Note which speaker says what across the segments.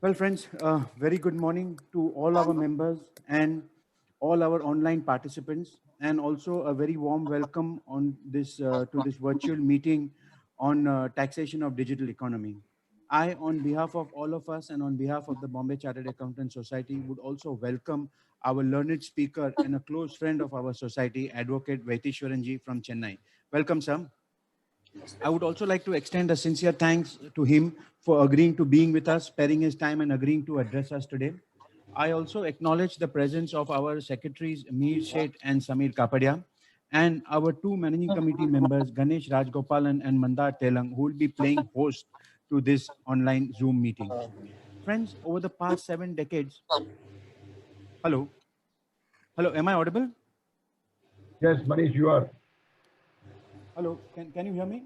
Speaker 1: Well, friends, very good morning to all our members and all our online participants, and also a very warm welcome on this to this virtual meeting on taxation of digital economy. I, on behalf of all of us and on behalf of the Bombay Chartered Accountants Society, would also welcome our learned speaker and a close friend of our society, Advocate Vaitheeswaran ji from Chennai. Welcome, sir. I would also like to extend a sincere thanks to him for agreeing to being with us, sparing his time and agreeing to address us today. I also acknowledge the presence of our secretaries, Mir Sheth and Samir Kapadia, and our two managing committee members, Ganesh Rajgopalan and Mandar Telang, who will be playing host to this online Zoom meeting. Friends, over the past 7 decades, hello, hello, am I audible?
Speaker 2: Yes, Manish, you are.
Speaker 1: Hello, can you hear me?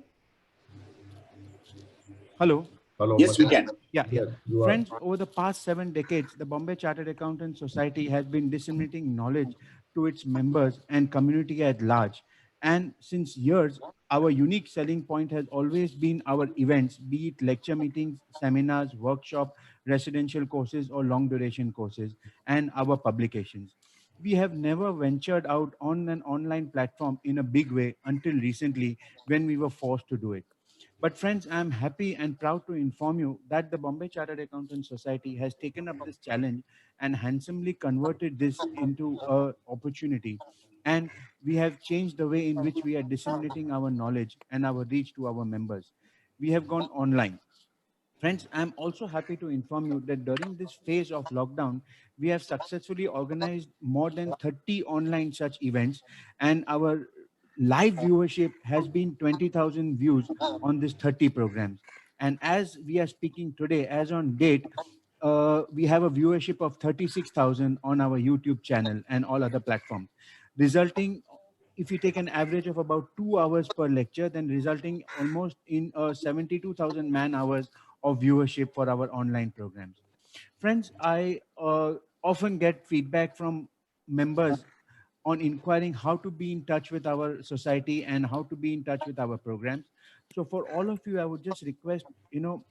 Speaker 1: Hello.
Speaker 2: Hello,
Speaker 3: Yes, we
Speaker 2: Manish.
Speaker 3: can.
Speaker 1: Yeah.
Speaker 2: Yes, you are.
Speaker 1: Friends, over the past 7 decades, the Bombay Chartered Accountants Society has been disseminating knowledge to its members and community at large. And since years, our unique selling point has always been our events, be it lecture meetings, seminars, workshop, residential courses, or long duration courses, and our publications. We have never ventured out on an online platform in a big way until recently when we were forced to do it. But friends, I'm happy and proud to inform you that the Bombay Chartered Accountants Society has taken up this challenge and handsomely converted this into an opportunity. And we have changed the way in which we are disseminating our knowledge and our reach to our members. We have gone online. Friends, I'm also happy to inform you that during this phase of lockdown, we have successfully organized more than 30 online such events, and our live viewership has been 20,000 views on these 30 programs. And as we are speaking today, as on date, we have a viewership of 36,000 on our YouTube channel and all other platforms, resulting, if you take an average of about 2 hours per lecture, then resulting almost in 72,000 man hours of viewership for our online programs. Friends, I often get feedback from members on inquiring how to be in touch with our society and how to be in touch with our programs. So for all of you, I would just request,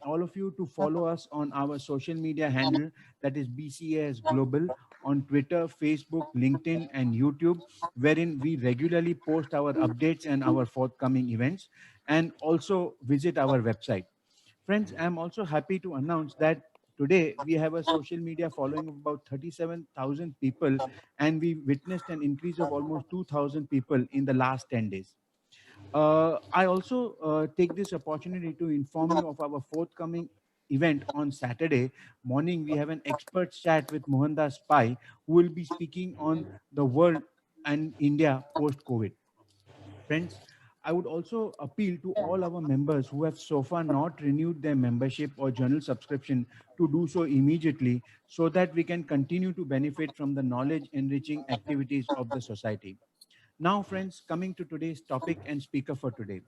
Speaker 1: all of you to follow us on our social media handle, that is BCAS Global, on Twitter, Facebook, LinkedIn, and YouTube, wherein we regularly post our updates and our forthcoming events, and also visit our website. Friends, I'm also happy to announce that today we have a social media following of about 37,000 people, and we witnessed an increase of almost 2,000 people in the last 10 days. I also take this opportunity to inform you of our forthcoming event on Saturday morning. We have an expert chat with Mohandas Pai, who will be speaking on the world and India post-COVID. Friends, I would also appeal to all our members who have so far not renewed their membership or journal subscription to do so immediately, so that we can continue to benefit from the knowledge enriching activities of the society. Now, friends, coming to today's topic and speaker for today.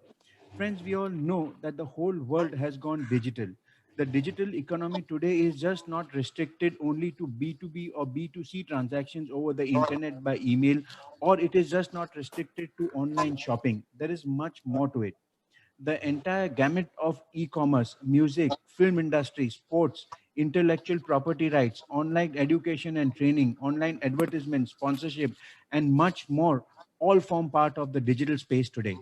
Speaker 1: Friends, we all know that the whole world has gone digital. The digital economy today is just not restricted only to B2B or B2C transactions over the internet by email, or it is just not restricted to online shopping. There is much more to it. The entire gamut of e-commerce, music, film industry, sports, intellectual property rights, online education and training, online advertisement, sponsorship, and much more all form part of the digital space today.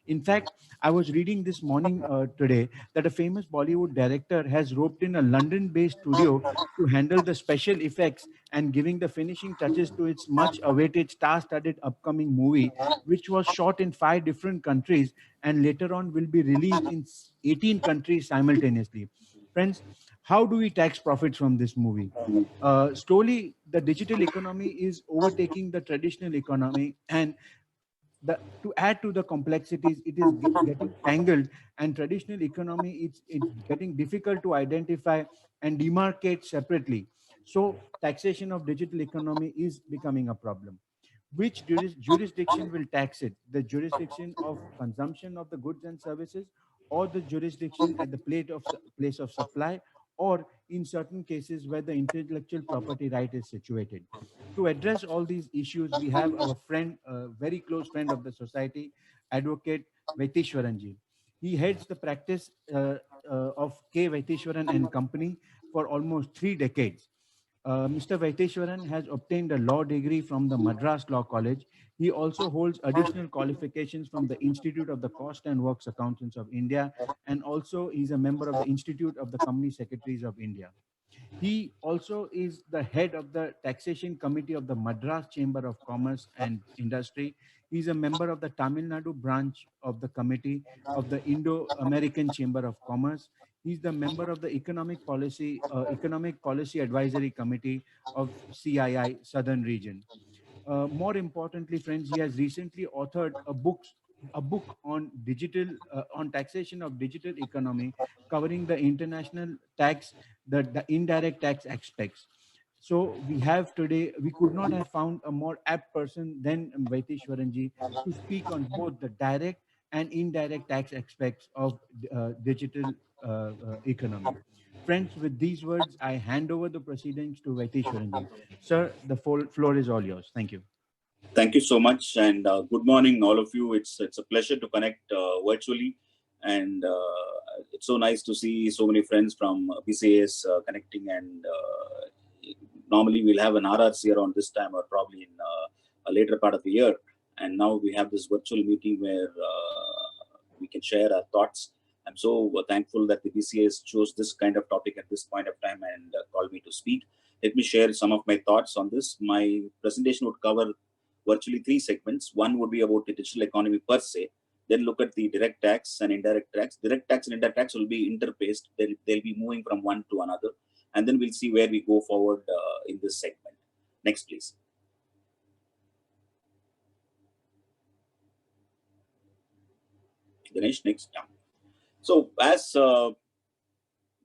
Speaker 1: In fact, I was reading this morning today that a famous Bollywood director has roped in a London-based studio to handle the special effects and giving the finishing touches to its much-awaited star-studded upcoming movie, which was shot in 5 different countries and later on will be released in 18 countries simultaneously. Friends, how do we tax profits from this movie? Slowly, the digital economy is overtaking the traditional economy, and to add to the complexities, it is getting tangled, and traditional economy, it's getting difficult to identify and demarcate separately. So taxation of digital economy is becoming a problem. Which jurisdiction will tax it? The jurisdiction of consumption of the goods and services, or the jurisdiction at the place of supply, or in certain cases where the intellectual property right is situated? To address all these issues, we have our friend, a very close friend of the society, Advocate Vaitheeswaran ji. He heads the practice of K. Vaitheeswaran and Company for almost 3 decades. Mr. Vaitheeswaran has obtained a law degree from the Madras Law College. He also holds additional qualifications from the Institute of the Cost and Works Accountants of India, and also he's a member of the Institute of the Company Secretaries of India. He also is the head of the Taxation Committee of the Madras Chamber of Commerce and Industry. He's a member of the Tamil Nadu branch of the Committee of the Indo-American Chamber of Commerce. He's the member of the Economic Policy Advisory Committee of CII Southern Region. More importantly, friends, he has recently authored a book on on taxation of digital economy, covering the international tax, the indirect tax aspects. So we have today, we could not have found a more apt person than Vaitheeswaranji to speak on both the direct and indirect tax aspects of digital economy. Friends, with these words, I hand over the proceedings to Vaitheeswaranji. Sir, the floor is all yours. Thank you.
Speaker 3: Thank you so much, and good morning, all of you. It's a pleasure to connect virtually, and it's so nice to see so many friends from BCAS connecting. And normally we'll have an RRC around this time, or probably in a later part of the year. And now we have this virtual meeting where we can share our thoughts. I'm so thankful that the BCAS chose this kind of topic at this point of time and called me to speak. Let me share some of my thoughts on this. My presentation would cover virtually 3 segments. One would be about the digital economy per se, then look at the direct tax and indirect tax. Direct tax and indirect tax will be interpaced. They'll be moving from one to another. And then we'll see where we go forward in this segment. Next, please. Ganesh, next. Yeah. So as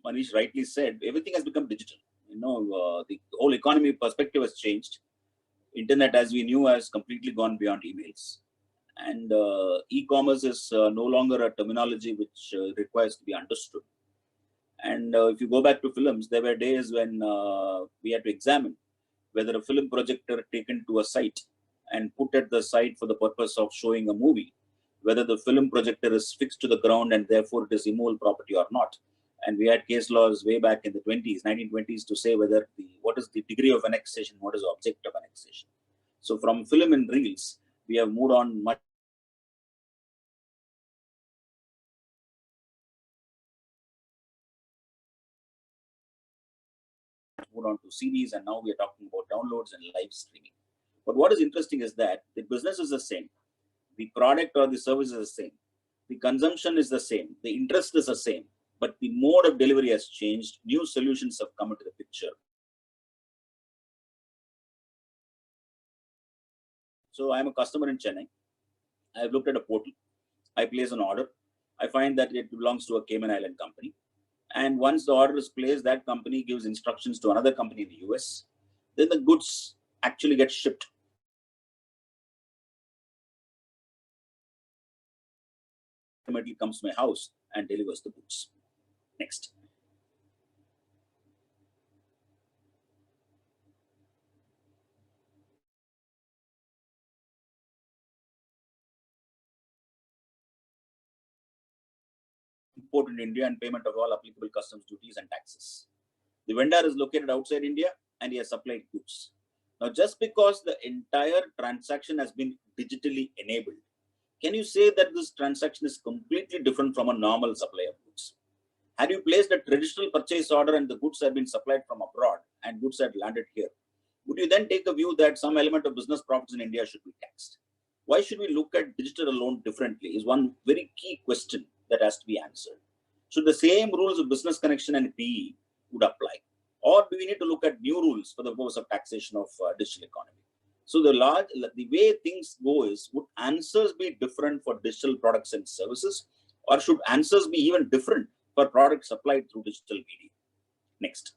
Speaker 3: Manish rightly said, everything has become digital. The whole economy perspective has changed. Internet, as we knew, has completely gone beyond emails. And e-commerce is no longer a terminology which requires to be understood. And if you go back to films, there were days when we had to examine whether a film projector taken to a site and put at the site for the purpose of showing a movie, whether the film projector is fixed to the ground and therefore it is immovable property or not. And we had case laws way back in the 1920s, to say whether what is the degree of annexation, what is the object of annexation. So from film and reels, we have moved on much moved on to CDs, and now we are talking about downloads and live streaming. But what is interesting is that the business is the same, the product or the service is the same, the consumption is the same, the interest is the same, but the mode of delivery has changed. New solutions have come into the picture. So I'm a customer in Chennai. I've looked at a portal. I place an order. I find that it belongs to a Cayman Island company. And once the order is placed, that company gives instructions to another company in the US. Then the goods actually get shipped. Ultimately comes to my house and delivers the goods. Next. Import in India and payment of all applicable customs duties and taxes. The vendor is located outside India and he has supplied goods. Now, just because the entire transaction has been digitally enabled, can you say that this transaction is completely different from a normal supply of goods? Had you placed a traditional purchase order and the goods have been supplied from abroad and goods had landed here, would you then take a view that some element of business profits in India should be taxed? Why should we look at digital alone differently is one very key question that has to be answered. Should the same rules of business connection and PE would apply? Or do we need to look at new rules for the purpose of taxation of digital economy? So the way things go is, would answers be different for digital products and services, or should answers be even different for products supplied through digital media? Next.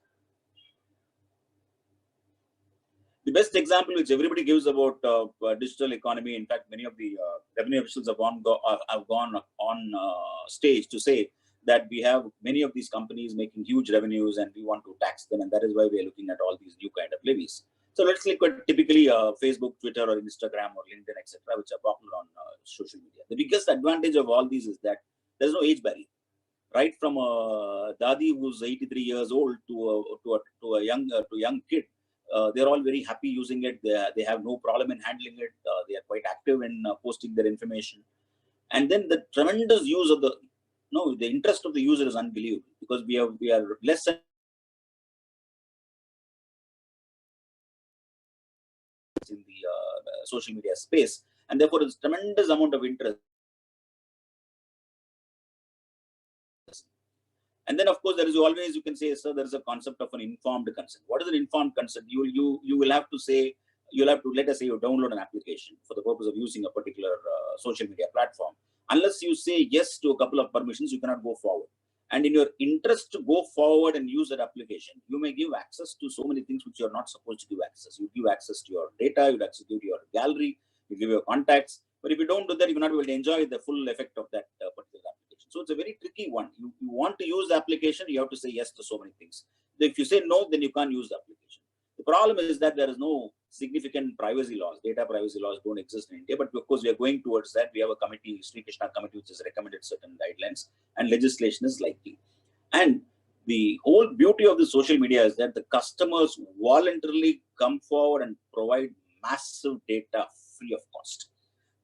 Speaker 3: The best example which everybody gives about digital economy, in fact, many of the revenue officials have gone on stage to say that we have many of these companies making huge revenues and we want to tax them, and that is why we are looking at all these new kind of levies. So let's look at typically Facebook, Twitter, or Instagram, or LinkedIn, etc., which are popular on social media. The biggest advantage of all these is that there's no age barrier. right from a dadi who's 83 years old to a young kid. They're all very happy using it. They have no problem in handling it. They are quite active in posting their information. And then the tremendous use of the interest of the user is unbelievable, because we are less than in the social media space, and therefore there's tremendous amount of interest. And then, of course, there is always, you can say, sir, there is a concept of an informed consent. What is an informed consent? You will have to say, you'll have to, let us say you download an application for the purpose of using a particular social media platform. Unless you say yes to a couple of permissions, you cannot go forward. And in your interest to go forward and use that application, you may give access to so many things which you're not supposed to give access. You give access to your data, you give your gallery, you give your contacts. But if you don't do that, you will not be able to enjoy the full effect of that particular application. So it's a very tricky one. You want to use the application, you have to say yes to so many things. If you say no, then you can't use the application. The problem is that there is no significant privacy laws. Data privacy laws don't exist in India, but of course we are going towards that. We have a committee, Sri Krishna committee, which has recommended certain guidelines, and legislation is likely. And the whole beauty of the social media is that the customers voluntarily come forward and provide massive data free of cost.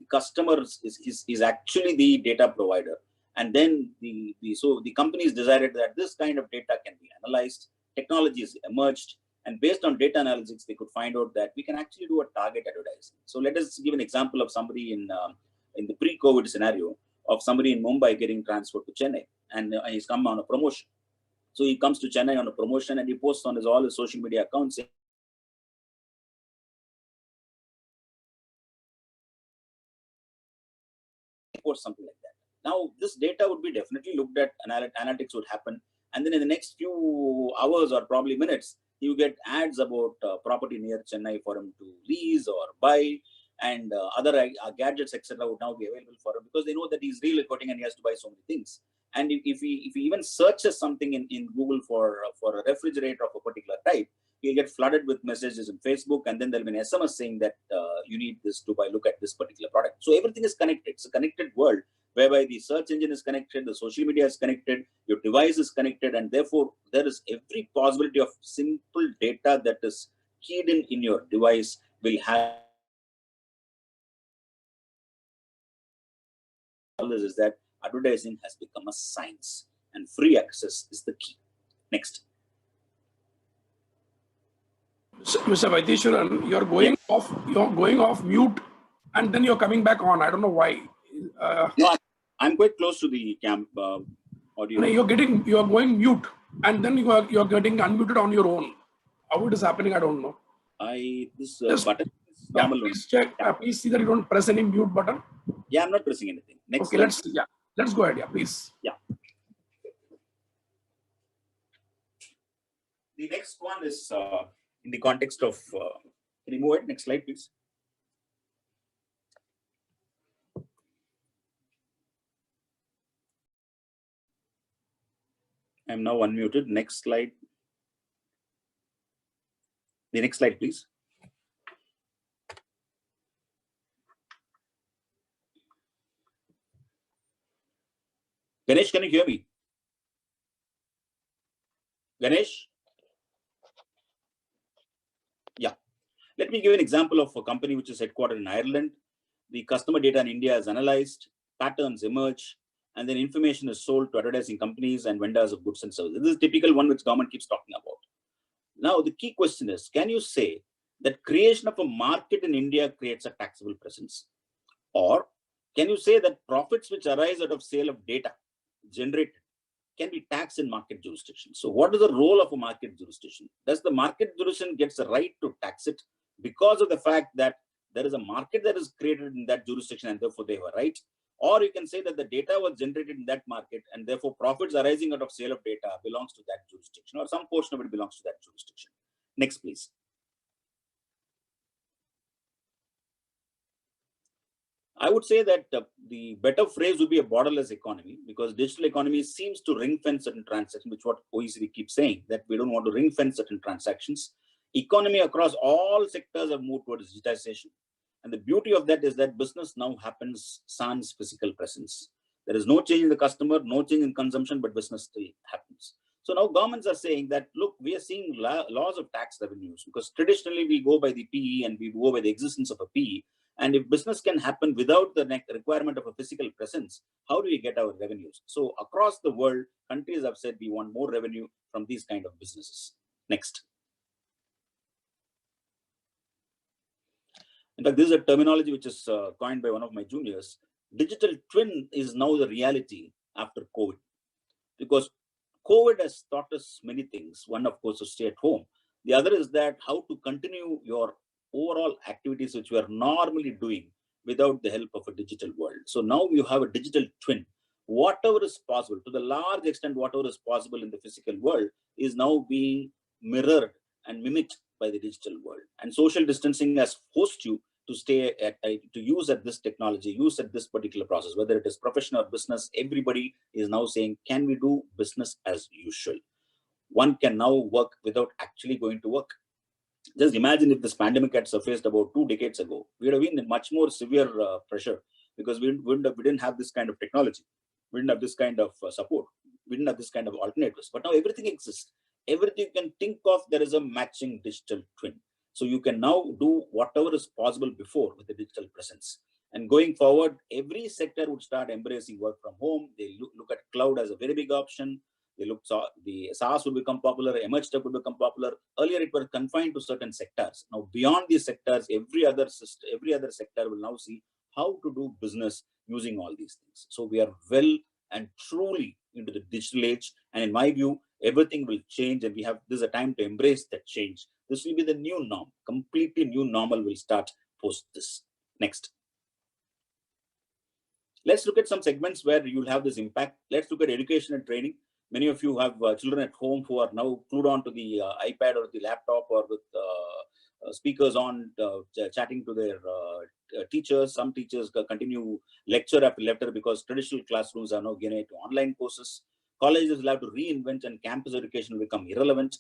Speaker 3: The customer is actually the data provider. And then so the companies decided that this kind of data can be analyzed, technologies emerged, and based on data analytics, they could find out that we can actually do a target advertising. So let us give an example of somebody in the pre-COVID scenario of somebody in Mumbai getting transferred to Chennai, and he's come on a promotion. So he comes to Chennai on a promotion, and he posts on all his social media accounts saying, or something like that. Now, this data would be definitely looked at, analytics would happen, and then in the next few hours or probably minutes, you get ads about property near Chennai for him to lease or buy, and other gadgets, etc., would now be available for him, because they know that he's relocating and he has to buy so many things. And if he even searches something in Google for a refrigerator of a particular type, he'll get flooded with messages in Facebook, and then there'll be an SMS saying that you need this to look at this particular product. So everything is connected. It's a connected world whereby the search engine is connected, the social media is connected, your device is connected, and therefore there is every possibility of simple data that is keyed in your device will have. All this is that advertising has become a science, and free access is the key. Next.
Speaker 4: Mr. Vaitheeswaran, you're going off mute, and then you're coming back on. I don't know why.
Speaker 3: No, I'm quite close to the audio.
Speaker 4: No, you're going mute, and then you're getting unmuted on your own. How it is happening, I don't know.
Speaker 3: This button is normal.
Speaker 4: Please check. Please see that you don't press any mute button.
Speaker 3: Yeah, I'm not pressing anything. Next.
Speaker 4: Okay, let's go ahead. Yeah, please.
Speaker 3: Yeah. The next one is in the context of. Can you move it? Next slide, please. I'm now unmuted. Next slide. The next slide, please. Ganesh, can you hear me? Ganesh? Yeah. Let me give an example of a company which is headquartered in Ireland. The customer data in India is analyzed, patterns emerge, and then information is sold to advertising companies and vendors of goods and services. This is a typical one which government keeps talking about. Now, the key question is, can you say that creation of a market in India creates a taxable presence? Or can you say that profits which arise out of sale of data generated can be taxed in market jurisdiction? So what is the role of a market jurisdiction? Does the market jurisdiction gets the right to tax it because of the fact that there is a market that is created in that jurisdiction and therefore they have a right? Or you can say that the data was generated in that market and therefore profits arising out of sale of data belongs to that jurisdiction, or some portion of it belongs to that jurisdiction. Next, please. I would say that the better phrase would be a borderless economy, because digital economy seems to ring fence certain transactions, which what OECD keeps saying, that we don't want to ring fence certain transactions. Economy across all sectors have moved towards digitization. And the beauty of that is that business now happens sans physical presence. There is no change in the customer, no change in consumption, but business still happens. So now governments are saying that, look, we are seeing laws of tax revenues, because traditionally we go by the PE and we go by the existence of a PE. And if business can happen without the requirement of a physical presence, how do we get our revenues? So across the world, countries have said we want more revenue from these kind of businesses. Next. In fact, this is a terminology which is coined by one of my juniors. Digital twin is now the reality after COVID, because COVID has taught us many things. One, of course, to stay at home. The other is that how to continue your overall activities which you are normally doing without the help of a digital world. So now you have a digital twin. Whatever is possible, to the large extent, whatever is possible in the physical world is now being mirrored and mimicked by the digital world. And social distancing has forced you to stay to use at this technology, use at this particular process, whether it is professional or business. Everybody is now saying, can we do business as usual? One can now work without actually going to work. Just imagine if this pandemic had surfaced about 2 decades ago, we would have been in much more severe pressure, because we didn't have this kind of technology. We didn't have this kind of support. We didn't have this kind of alternatives. But now everything exists. Everything you can think of, there is a matching digital twin. So you can now do whatever is possible before with the digital presence. And going forward, every sector would start embracing work from home. They look at cloud as a very big option. They look, the SaaS will become popular, emerged tech will become popular. Earlier, it was confined to certain sectors. Now, beyond these sectors, every other sector will now see how to do business using all these things. So we are well and truly into the digital age. And in my view, everything will change, and this is a time to embrace that change. This will be the new norm. Completely new normal will start post this. Next. Let's look at some segments where you'll have this impact. Let's look at education and training. Many of you have children at home who are now glued onto the iPad or the laptop, or with speakers on, chatting to their teachers. Some teachers continue lecture after lecture because traditional classrooms are now getting to online courses. Colleges will have to reinvent, and campus education will become irrelevant.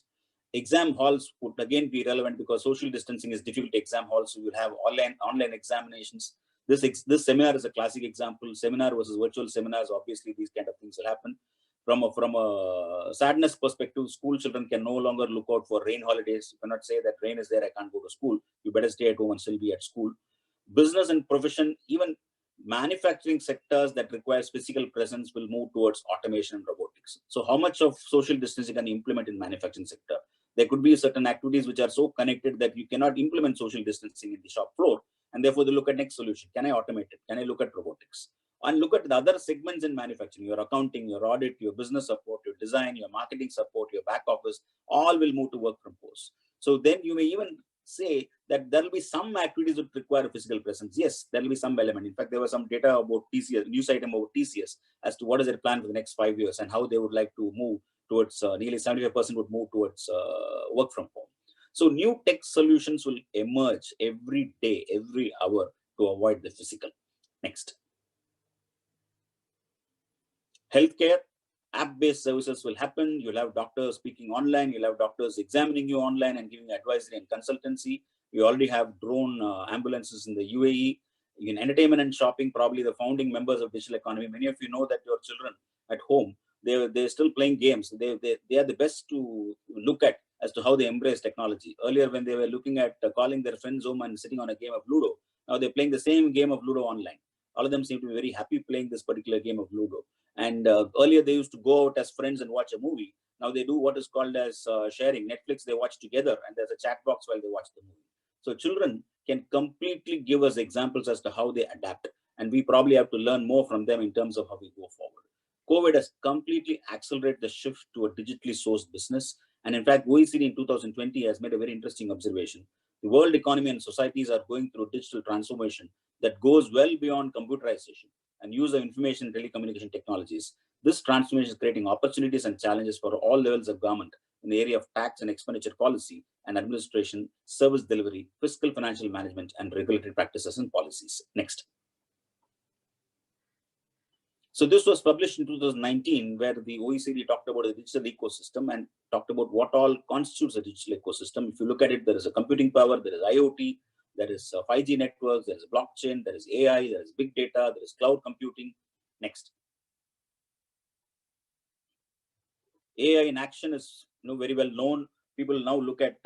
Speaker 3: Exam halls would again be relevant because social distancing is difficult. Exam halls, so you will have online examinations. This seminar is a classic example. Seminar versus virtual seminars. Obviously, these kind of things will happen. From a sadness perspective, school children can no longer look out for rain holidays. You cannot say that rain is there, I can't go to school. You better stay at home and still be at school. Business and profession, even manufacturing sectors that requires physical presence will move towards automation and robotics. So how much of social distancing can you implement in manufacturing sector? There could be certain activities which are so connected that you cannot implement social distancing in the shop floor. And therefore, they look at next solution. Can I automate it? Can I look at robotics? And look at the other segments in manufacturing, your accounting, your audit, your business support, your design, your marketing support, your back office, all will move to work from post. So then you may even say that there will be some activities that require physical presence. Yes, there will be some element. In fact, there was some data about TCS, news item about TCS, as to what is their plan for the next 5 years and how they would like to move towards, nearly 75% would move towards work from home. So new tech solutions will emerge every day, every hour to avoid the physical. Next. Healthcare, app-based services will happen. You'll have doctors speaking online. You'll have doctors examining you online and giving advisory and consultancy. We already have drone ambulances in the UAE. In entertainment and shopping, probably the founding members of digital economy. Many of you know that your children at home, they're still playing games. They are the best to look at as to how they embrace technology. Earlier, when they were looking at calling their friends home and sitting on a game of Ludo, now they're playing the same game of Ludo online. All of them seem to be very happy playing this particular game of Ludo. And earlier they used to go out as friends and watch a movie. Now they do what is called as sharing. Netflix, they watch together, and there's a chat box while they watch the movie. So children can completely give us examples as to how they adapt. And we probably have to learn more from them in terms of how we go forward. COVID has completely accelerated the shift to a digitally sourced business. And in fact, OECD in 2020 has made a very interesting observation. The world economy and societies are going through digital transformation that goes well beyond computerization and use of information and telecommunication technologies. This transformation is creating opportunities and challenges for all levels of government in the area of tax and expenditure policy and administration, service delivery, fiscal financial management, and regulatory practices and policies. Next. So this was published in 2019, where the OECD talked about the digital ecosystem and talked about what all constitutes a digital ecosystem. If you look at it, there is a computing power, there is IoT, there is 5G networks, there is blockchain, there is AI, there is big data, there is cloud computing. Next. AI in action is very well known. People now look at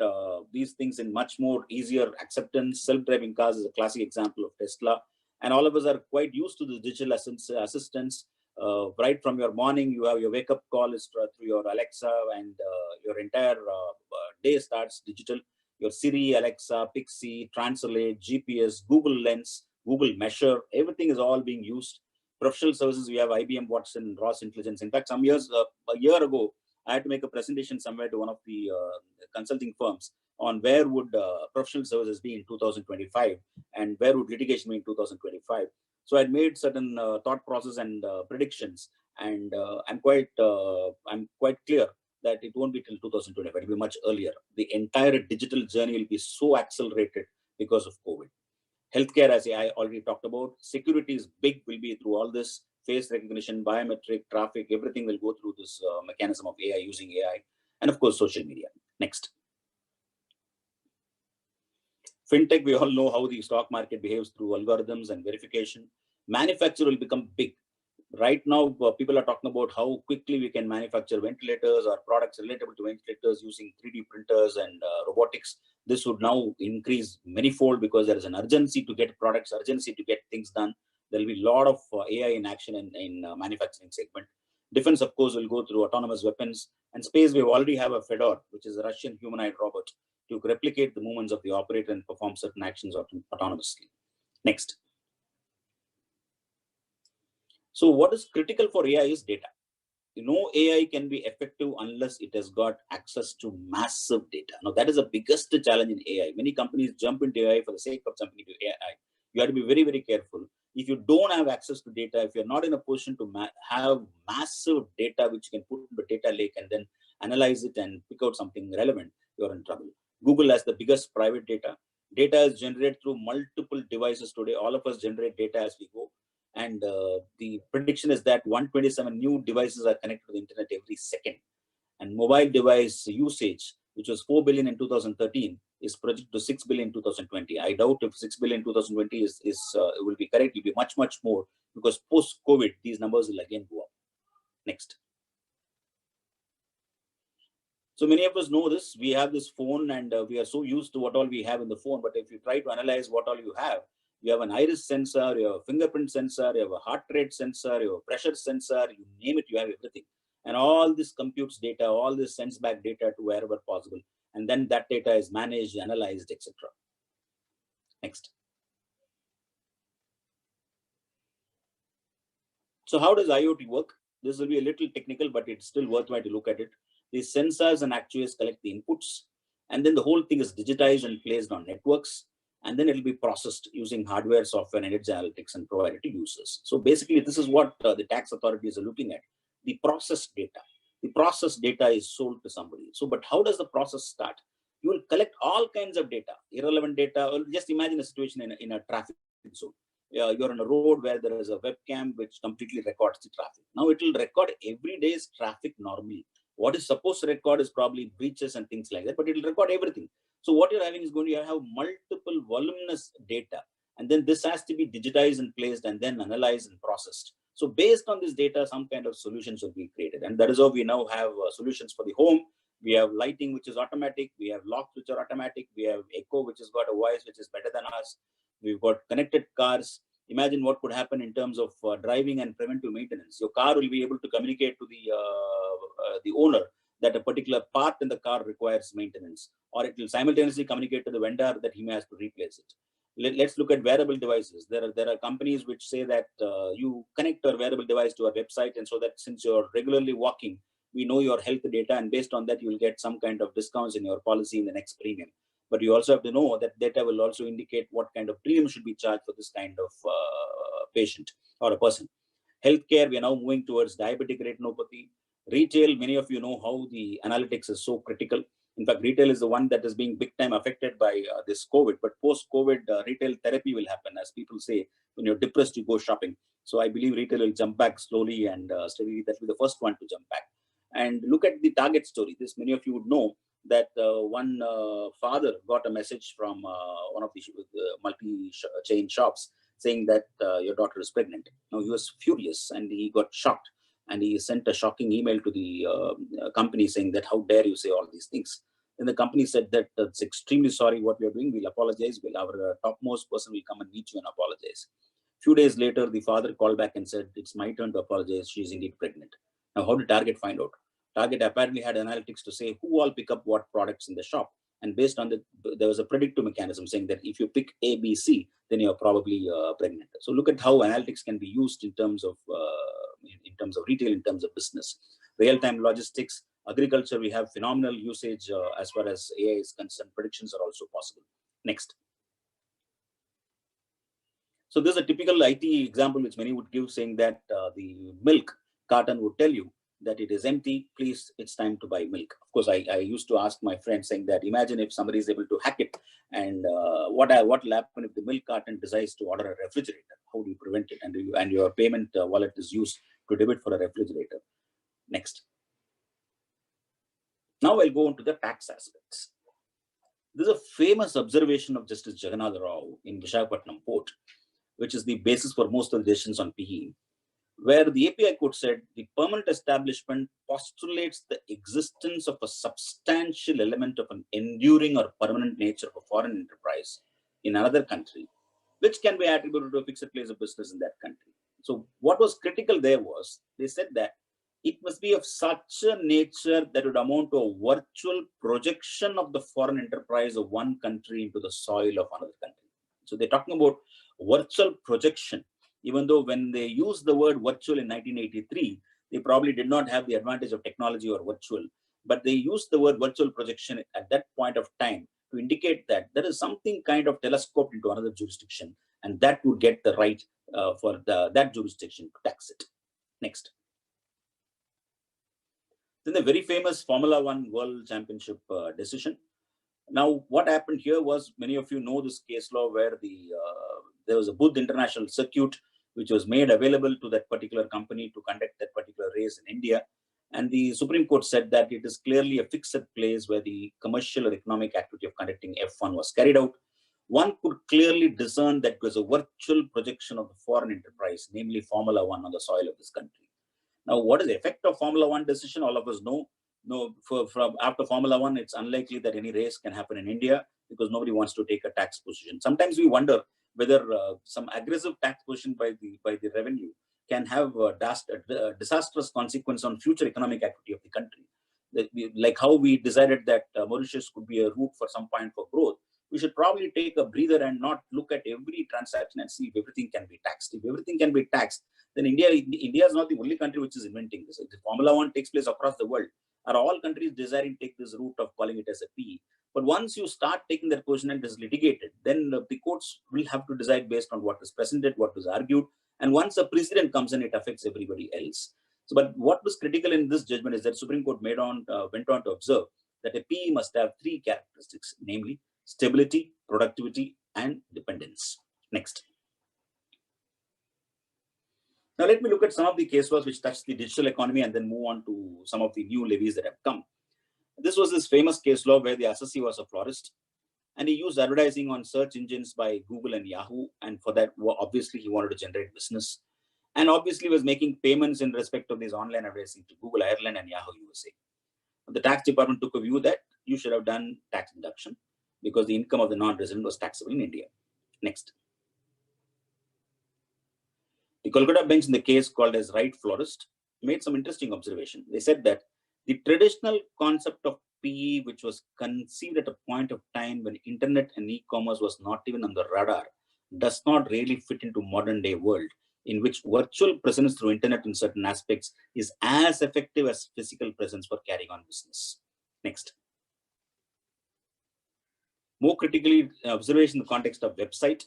Speaker 3: these things in much more easier acceptance. Self-driving cars is a classic example of Tesla. And all of us are quite used to the digital assistants. Right from your morning, you have your wake-up call is through your Alexa, and your entire day starts digital. Your Siri, Alexa, Pixie, Translate, GPS, Google Lens, Google Measure, everything is all being used. Professional services, we have IBM Watson, Ross Intelligence. In fact, a year ago, I had to make a presentation somewhere to one of the consulting firms on where would professional services be in 2025 and where would litigation be in 2025. So I made certain thought process and predictions, and I'm quite clear that it won't be till 2025. It will be much earlier. The entire digital journey will be so accelerated because of COVID. Healthcare, as I already talked about. Security is big, will be through all this. Face recognition, biometric, traffic, everything will go through this mechanism of AI, using AI. And of course, social media. Next. Fintech, we all know how the stock market behaves through algorithms and verification. Manufacture will become big. Right now, people are talking about how quickly we can manufacture ventilators or products relatable to ventilators using 3D printers and robotics. This would now increase manyfold because there is an urgency to get products, urgency to get things done. There will be a lot of AI in action in manufacturing segment. Defense, of course, will go through autonomous weapons. And space, we already have a Fedor, which is a Russian humanoid robot, to replicate the movements of the operator and perform certain actions autonomously. Next. So what is critical for AI is data. AI can be effective unless it has got access to massive data. Now, that is the biggest challenge in AI. Many companies jump into AI for the sake of jumping into AI. You have to be very, very careful. If you don't have access to data, if you're not in a position to have massive data, which you can put into a data lake and then analyze it and pick out something relevant, you're in trouble. Google has the biggest private data. Data is generated through multiple devices today. All of us generate data as we go. And the prediction is that 127 new devices are connected to the internet every second. And mobile device usage, which was 4 billion in 2013, is projected to 6 billion in 2020. I doubt if 6 billion in 2020 will be correct. It will be much, much more, because post-COVID, these numbers will again go up. Next. So many of us know this. We have this phone, and we are so used to what all we have in the phone. But if you try to analyze what all you have an iris sensor, you have a fingerprint sensor, you have a heart rate sensor, you have a pressure sensor, you name it, you have everything. And all this computes data, all this sends back data to wherever possible. And then that data is managed, analyzed, etc. Next. So how does IoT work? This will be a little technical, but it's still worthwhile to look at it. These sensors and actuators collect the inputs, and then the whole thing is digitized and placed on networks. And then it will be processed using hardware, software, and edge analytics and provided to users. So basically, this is what the tax authorities are looking at, the processed data. The processed data is sold to somebody. So, but how does the process start? You will collect all kinds of data, irrelevant data. Or just imagine a situation in a traffic zone. You're on a road where there is a webcam which completely records the traffic. Now it will record every day's traffic normally. What is supposed to record is probably breaches and things like that, but it will record everything. So what you're having is going to have multiple voluminous data, and then this has to be digitized and placed and then analyzed and processed. So based on this data, some kind of solutions will be created. And that is how we now have solutions for the home. We have lighting, which is automatic. We have locks, which are automatic. We have Echo, which has got a voice, which is better than us. We've got connected cars. Imagine what could happen in terms of driving and preventive maintenance. Your car will be able to communicate to the owner that a particular part in the car requires maintenance, or it will simultaneously communicate to the vendor that he may have to replace it. Let's look at wearable devices. There are companies which say that you connect your wearable device to our website, and so that since you're regularly walking, we know your health data, and based on that, you will get some kind of discounts in your policy in the next premium. But you also have to know that data will also indicate what kind of premium should be charged for this kind of patient or a person. Healthcare, we are now moving towards diabetic retinopathy. Retail, many of you know how the analytics is so critical. In fact, retail is the one that is being big time affected by this COVID. But post-COVID, retail therapy will happen. As people say, when you're depressed, you go shopping. So I believe retail will jump back slowly and steadily. That will be the first one to jump back. And look at the Target story. This many of you would know that one father got a message from one of the multi-chain shops saying that your daughter is pregnant. Now he was furious and he got shocked. and he sent a shocking email to the company saying that how dare you say all these things. Then the company said that it's extremely sorry what we are doing. We'll apologize. Our topmost person will come and meet you and apologize. Few days later, the father called back and said, it's my turn to apologize. She's indeed pregnant. Now, how did Target find out? Target apparently had analytics to say who all pick up what products in the shop. And based on that, there was a predictive mechanism saying that if you pick A, B, C, then you're probably pregnant. So look at how analytics can be used in terms of retail, in terms of business. Real-time logistics, agriculture, we have phenomenal usage as far as AI is concerned. Predictions are also possible. Next. So this is a typical IT example which many would give, saying that the milk carton would tell you that it is empty, please, it's time to buy milk. Of course, I used to ask my friends saying that imagine if somebody is able to hack it, and what will happen if the milk carton decides to order a refrigerator? How do you prevent it? And your payment wallet is used to debit for a refrigerator. Next. Now I'll go on to the tax aspects. This is a famous observation of Justice Jagannath Rao in Visakhapatnam Port, which is the basis for most of the decisions on PE, where the API court said the permanent establishment postulates the existence of a substantial element of an enduring or permanent nature of a foreign enterprise in another country, which can be attributed to a fixed place of business in that country. So what was critical there was, they said that it must be of such a nature that would amount to a virtual projection of the foreign enterprise of one country into the soil of another country. So they're talking about virtual projection. Even though when they used the word virtual in 1983, they probably did not have the advantage of technology or virtual, but they used the word virtual projection at that point of time to indicate that there is something kind of telescoped into another jurisdiction, and that would get the right for that jurisdiction to tax it. Next. Then the very famous Formula One World Championship decision. Now, what happened here was, many of you know this case law where there was a Buddh International Circuit which was made available to that particular company to conduct that particular race in India. And the Supreme Court said that it is clearly a fixed place where the commercial or economic activity of conducting F1 was carried out. One could clearly discern that it was a virtual projection of the foreign enterprise, namely Formula One, on the soil of this country. Now, what is the effect of Formula One decision? All of us know. No, after Formula One, it's unlikely that any race can happen in India because nobody wants to take a tax position. Sometimes we wonder whether some aggressive tax position by the revenue can have a disastrous consequence on future economic activity of the country. Like how we decided that Mauritius could be a route for some point for growth, we should probably take a breather and not look at every transaction and see if everything can be taxed. If everything can be taxed, then India is not the only country which is inventing this. If the Formula One takes place across the world, are all countries desiring to take this route of calling it as a PE? But once you start taking that position and it is litigated, then the courts will have to decide based on what is presented, what was argued. And once a precedent comes in, it affects everybody else. So, but what was critical in this judgment is that Supreme Court went on to observe that a PE must have three characteristics, namely stability, productivity, and dependence. Next. Now, let me look at some of the case laws which touch the digital economy and then move on to some of the new levies that have come. This was this famous case law where the assessee was a florist, and he used advertising on search engines by Google and Yahoo. And for that, obviously, he wanted to generate business. And obviously was making payments in respect of these online advertising to Google Ireland and Yahoo USA. The tax department took a view that you should have done tax deduction because the income of the non-resident was taxable in India. Next. The Kolkata bench in the case called as Right Florist made some interesting observation. They said that the traditional concept of PE, which was conceived at a point of time when internet and e-commerce was not even on the radar, does not really fit into modern day world in which virtual presence through internet in certain aspects is as effective as physical presence for carrying on business. Next. More critically, observation in the context of website.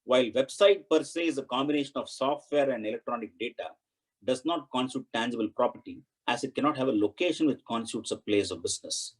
Speaker 3: While website per se is a combination of software and electronic data, does not constitute tangible property, as it cannot have a location which constitutes a place of business.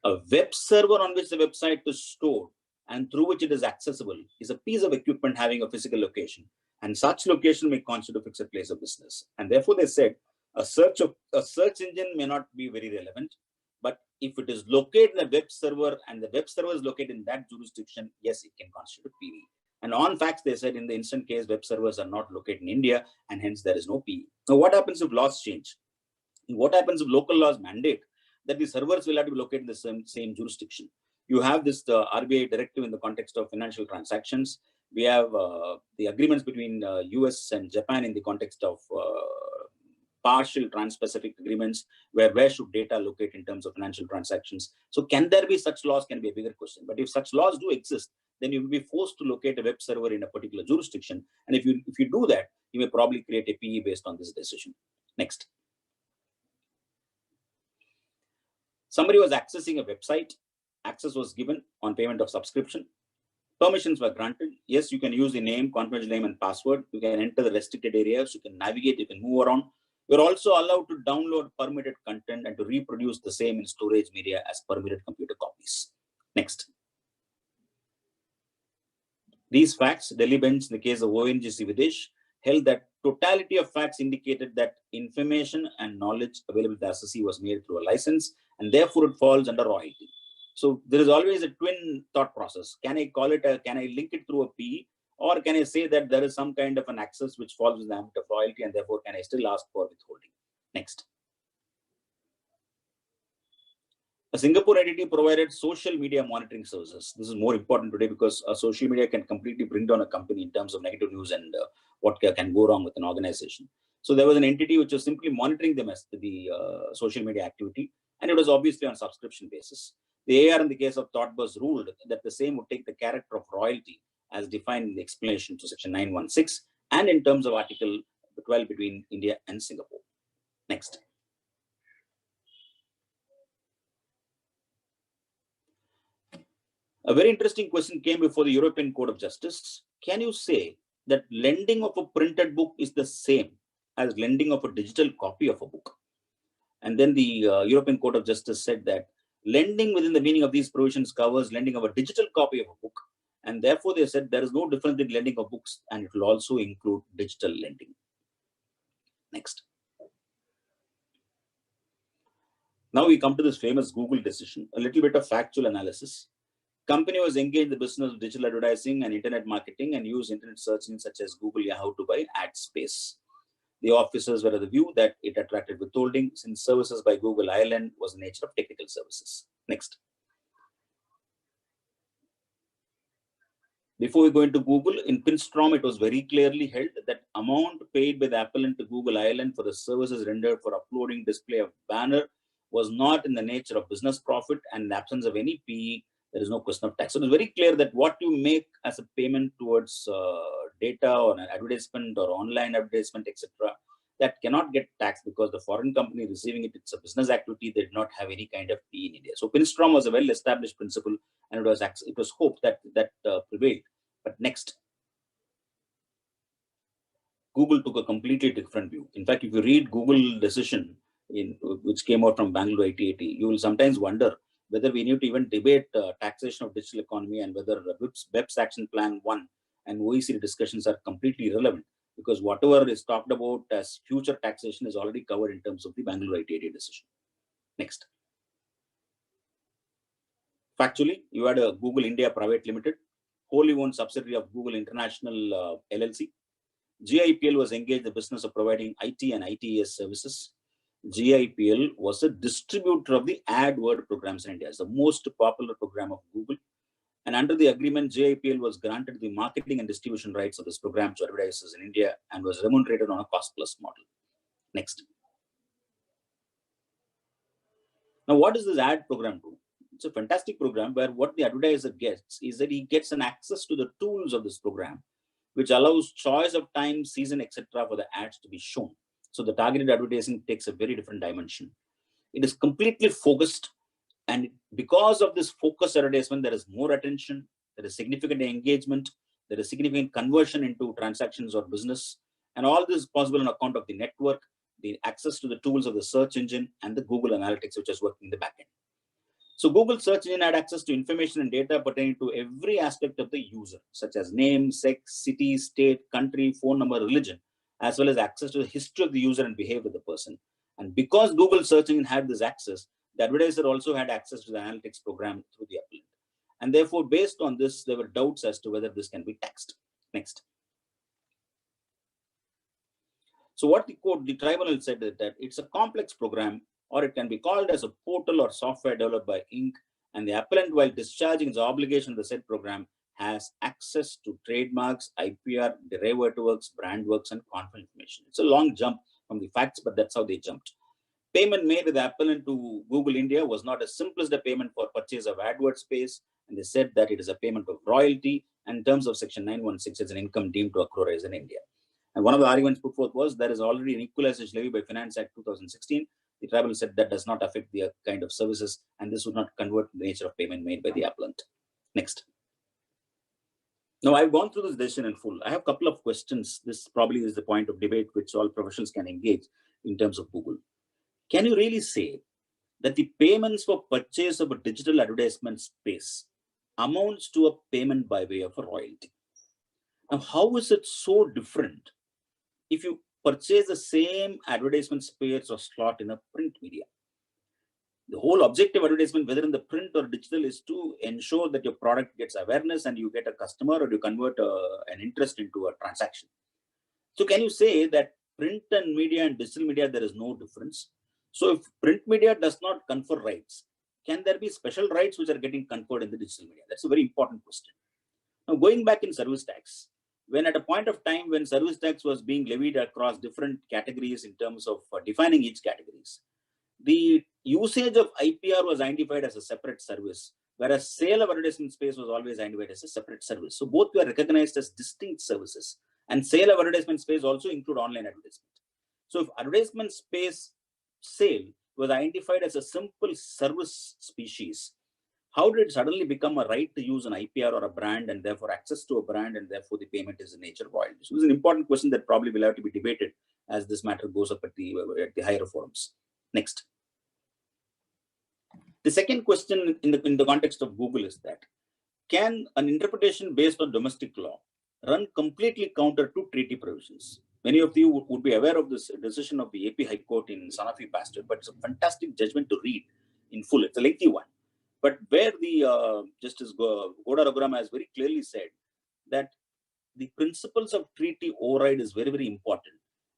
Speaker 3: A web server on which the website is stored and through which it is accessible is a piece of equipment having a physical location, and such location may constitute a fixed place of business. And therefore, they said a search engine may not be very relevant, but if it is located in a web server and the web server is located in that jurisdiction, yes, it can constitute PE. And on facts, they said in the instant case, web servers are not located in India, and hence there is no PE. Now, what happens if laws change? What happens if local laws mandate that the servers will have to be located in the same jurisdiction? You have this RBI directive in the context of financial transactions. We have the agreements between US and Japan in the context of partial trans-Pacific agreements, where should data locate in terms of financial transactions. So can there be such laws can be a bigger question. But if such laws do exist, then you will be forced to locate a web server in a particular jurisdiction. And if you do that, you may probably create a PE based on this decision. Next. Somebody was accessing a website. Access was given on payment of subscription. Permissions were granted. Yes, you can use the name, confidential name and password. You can enter the restricted areas. You can navigate. You can move around. You're also allowed to download permitted content and to reproduce the same in storage media as permitted computer copies. Next. These facts, Delhi bench in the case of ONGC Videsh, held that totality of facts indicated that information and knowledge available to the assessee was made through a license, and therefore it falls under royalty. So there is always a twin thought process. Can I call it can I link it through a PE, or can I say that there is some kind of an access which falls in the ambit of royalty, and therefore can I still ask for withholding? Next. A Singapore entity provided social media monitoring services. This is more important today because social media can completely bring down a company in terms of negative news and what can go wrong with an organization. So there was an entity which was simply monitoring them as the social media activity, and it was obviously on subscription basis. The AR in the case of Thoughtbuzz ruled that the same would take the character of royalty as defined in the explanation to section 916 and in terms of article 12 between India and Singapore. Next. A very interesting question came before the European Court of Justice. Can you say that lending of a printed book is the same as lending of a digital copy of a book? And then the European Court of Justice said that lending within the meaning of these provisions covers lending of a digital copy of a book. And therefore, they said there is no difference in lending of books, and it will also include digital lending. Next. Now we come to this famous Google decision, a little bit of factual analysis. Company was engaged in the business of digital advertising and internet marketing and used internet search engines such as Google, Yahoo to buy ad space. The officers were of the view that it attracted withholding since services by Google Ireland was the nature of technical services. Next. Before we go into Google, in Pinstrom, it was very clearly held that amount paid by the appellant to Google Ireland for the services rendered for uploading display of banner was not in the nature of business profit, and in the absence of any PE, there is no question of tax. So it's very clear that what you make as a payment towards data or an advertisement or online advertisement, etc., that cannot get taxed because the foreign company receiving it, it's a business activity. They did not have any kind of PE in India. So Pinstrom was a well-established principle, and it was hoped that prevailed. But next, Google took a completely different view. In fact, if you read Google decision which came out from Bangalore 8080, you will sometimes wonder whether we need to even debate taxation of digital economy and whether BEPS Action Plan 1 and OECD discussions are completely irrelevant, because whatever is talked about as future taxation is already covered in terms of the Bangalore 8080 decision. Next. Factually, you had a Google India Private Limited, wholly owned subsidiary of Google International LLC. GIPL was engaged in the business of providing IT and ITES services. GIPL was a distributor of the AdWord programs in India. It's the most popular program of Google. And under the agreement, GIPL was granted the marketing and distribution rights of this program to advertisers in India and was remunerated on a cost-plus model. Next. Now, what does this ad program do? It's a fantastic program where what the advertiser gets is that he gets an access to the tools of this program, which allows choice of time, season, etc. for the ads to be shown. So the targeted advertising takes a very different dimension. It is completely focused, and because of this focused advertisement, there is more attention, there is significant engagement, there is significant conversion into transactions or business, and all this is possible on account of the network, the access to the tools of the search engine, and the Google Analytics, which is working in the backend. So Google search engine had access to information and data pertaining to every aspect of the user, such as name, sex, city, state, country, phone number, religion, as well as access to the history of the user and behavior of the person. And because Google search engine had this access, the advertiser also had access to the analytics program through the appellant. And therefore, based on this, there were doubts as to whether this can be taxed. Next. So what the tribunal said is that it's a complex program, or it can be called as a portal or software developed by Inc. And the appellant, while discharging its obligation of the said program, has access to trademarks, IPR, derivative works, brand works, and confidential information. It's a long jump from the facts, but that's how they jumped. Payment made with the appellant to Google India was not as simple as the payment for purchase of advert space, and they said that it is a payment of royalty, and in terms of Section 916, it's an income deemed to accrue as in India. And one of the arguments put forth was there is already an equalization levy by Finance Act 2016. The tribunal said that does not affect the kind of services, and this would not convert the nature of payment made by the appellant. Next. Now, I've gone through this decision in full. I have a couple of questions. This probably is the point of debate which all professionals can engage in terms of Google. Can you really say that the payments for purchase of a digital advertisement space amounts to a payment by way of a royalty? Now, how is it so different if you purchase the same advertisement space or slot in a print media? The whole objective of advertisement, whether in the print or digital, is to ensure that your product gets awareness and you get a customer, or you convert an interest into a transaction. So can you say that print and media and digital media, there is no difference? So if print media does not confer rights, can there be special rights which are getting conferred in the digital media? That's a very important question. Now, going back in service tax, when at a point of time when service tax was being levied across different categories in terms of defining each categories, the usage of IPR was identified as a separate service, whereas sale of advertisement space was always identified as a separate service. So both were recognized as distinct services, and sale of advertisement space also include online advertisement. So if advertisement space sale was identified as a simple service species, how did it suddenly become a right to use an IPR or a brand, and therefore access to a brand, and therefore the payment is in nature of royalty? So this is an important question that probably will have to be debated as this matter goes up at the higher forums. Next. The second question in the context of Google is that, can an interpretation based on domestic law run completely counter to treaty provisions? Many of you would be aware of this decision of the AP High Court in Sanofi Pasteur, but it's a fantastic judgment to read in full. It's a lengthy one. But where the Justice Goda Raghuram has very clearly said that the principles of treaty override is very, very important.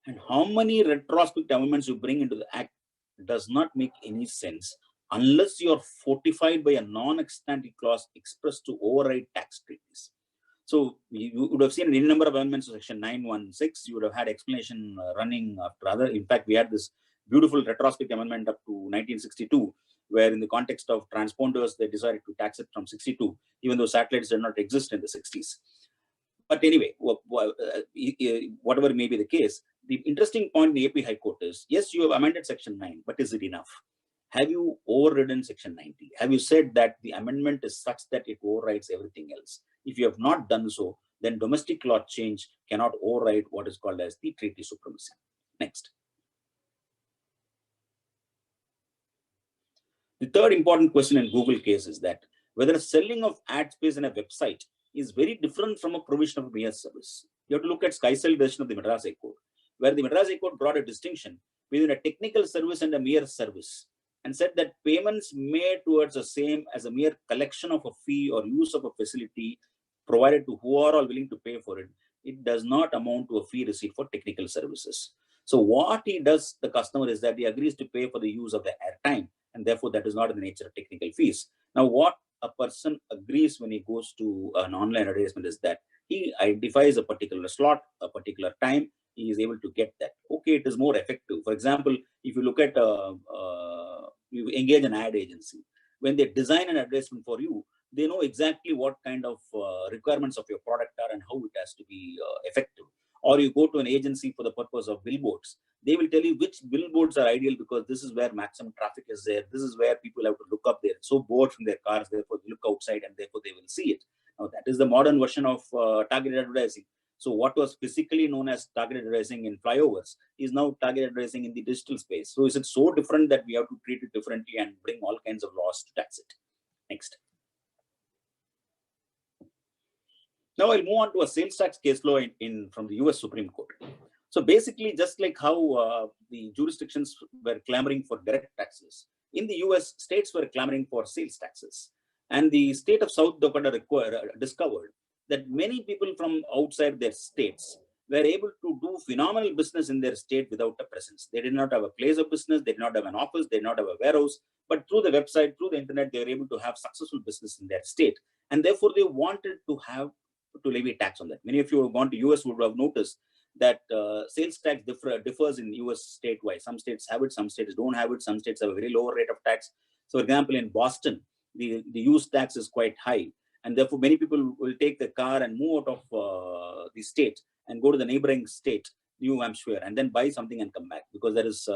Speaker 3: And how many retrospective amendments you bring into the act does not make any sense unless you are fortified by a non-extante clause expressed to override tax treaties. So you would have seen any number of amendments to Section 916. You would have had explanation running after other. In fact, we had this beautiful retrospective amendment up to 1962, where in the context of transponders, they decided to tax it from 62, even though satellites did not exist in the 60s. But anyway, whatever may be the case, the interesting point in the AP High Court is, yes, you have amended Section 9, but is it enough? Have you overridden Section 90? Have you said that the amendment is such that it overrides everything else? If you have not done so, then domestic law change cannot override what is called as the treaty supremacy. Next. The third important question in Google case is that whether a selling of ad space in a website is very different from a provision of a mere service. You have to look at SkyCell decision of the Madras High Court, where the Madras High Court brought a distinction between a technical service and a mere service, and said that payments made towards the same as a mere collection of a fee or use of a facility provided to who are all willing to pay for it, it does not amount to a fee received for technical services. So what he does, the customer, is that he agrees to pay for the use of the airtime, and therefore that is not in the nature of technical fees. Now, what a person agrees when he goes to an online advertisement is that he identifies a particular slot, a particular time, he is able to get that. Okay, it is more effective. For example, if you look at you engage an ad agency, when they design an advertisement for you, they know exactly what kind of requirements of your product are and how it has to be effective. Or you go to an agency for the purpose of billboards, they will tell you which billboards are ideal because this is where maximum traffic is there. This is where people have to look up. They're so bored from their cars, therefore they look outside and therefore they will see it. Now that is the modern version of targeted advertising. So what was physically known as targeted advertising in flyovers is now targeted advertising in the digital space. So is it so different that we have to treat it differently and bring all kinds of laws to tax it? Next. Now I'll move on to a sales tax case law from the US Supreme Court. So basically, just like how the jurisdictions were clamoring for direct taxes, in the US, states were clamoring for sales taxes. And the state of South Dakota discovered that many people from outside their states were able to do phenomenal business in their state without a presence. They did not have a place of business, they did not have an office, they did not have a warehouse, but through the website, through the internet, they were able to have successful business in their state. And therefore, they wanted to have to levy tax on that. Many of you who have gone to US would have noticed that sales tax differs in US state-wise. Some states have it, some states don't have it, some states have a very lower rate of tax. So, for example, in Boston, the use tax is quite high. And therefore, many people will take the car and move out of the state and go to the neighboring state, New Hampshire, and then buy something and come back because there is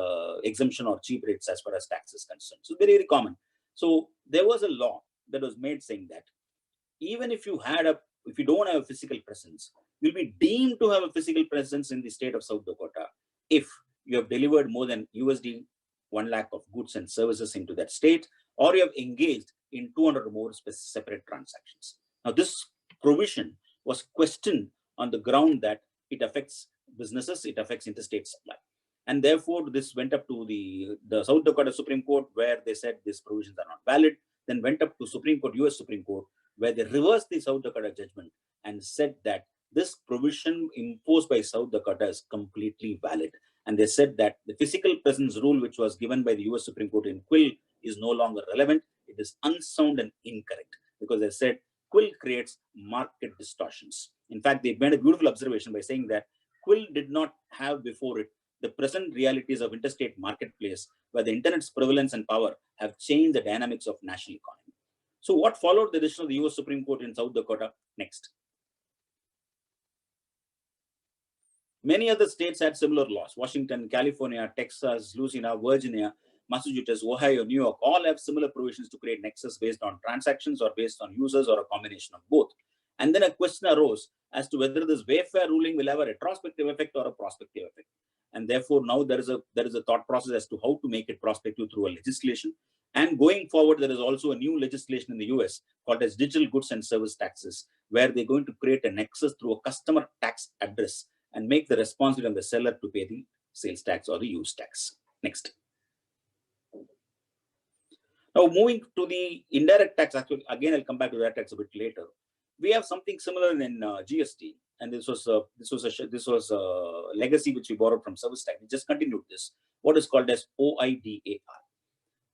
Speaker 3: exemption or cheap rates as far as tax is concerned. So, very, very common. So, there was a law that was made saying that even if you don't have a physical presence, you'll be deemed to have a physical presence in the state of South Dakota if you have delivered more than USD 1 lakh of goods and services into that state, or you have engaged in 200 or more separate transactions. Now, this provision was questioned on the ground that it affects businesses, it affects interstate supply. And therefore, this went up to the South Dakota Supreme Court, where they said these provisions are not valid, then went up to Supreme Court, US Supreme Court, where they reversed the South Dakota judgment and said that this provision imposed by South Dakota is completely valid. And they said that the physical presence rule, which was given by the US Supreme Court in Quill, is no longer relevant. It is unsound and incorrect because they said Quill creates market distortions. In fact, they made a beautiful observation by saying that Quill did not have before it the present realities of interstate marketplace, where the internet's prevalence and power have changed the dynamics of national economy. So what followed the decision of the US Supreme Court in South Dakota? Next. Many other states had similar laws. Washington, California, Texas, Louisiana, Virginia, Massachusetts, Ohio, New York, all have similar provisions to create nexus based on transactions or based on users or a combination of both. And then a question arose as to whether this Wayfair ruling will have a retrospective effect or a prospective effect. And therefore, now there is a thought process as to how to make it prospective through a legislation. And going forward, there is also a new legislation in the US called as digital goods and service taxes, where they're going to create a nexus through a customer tax address and make the responsibility on the seller to pay the sales tax or the use tax. Next. Now, moving to the indirect tax, actually, again, I'll come back to that tax a bit later. We have something similar in GST, and this was a legacy which we borrowed from service tax. We just continued this. What is called as OIDAR.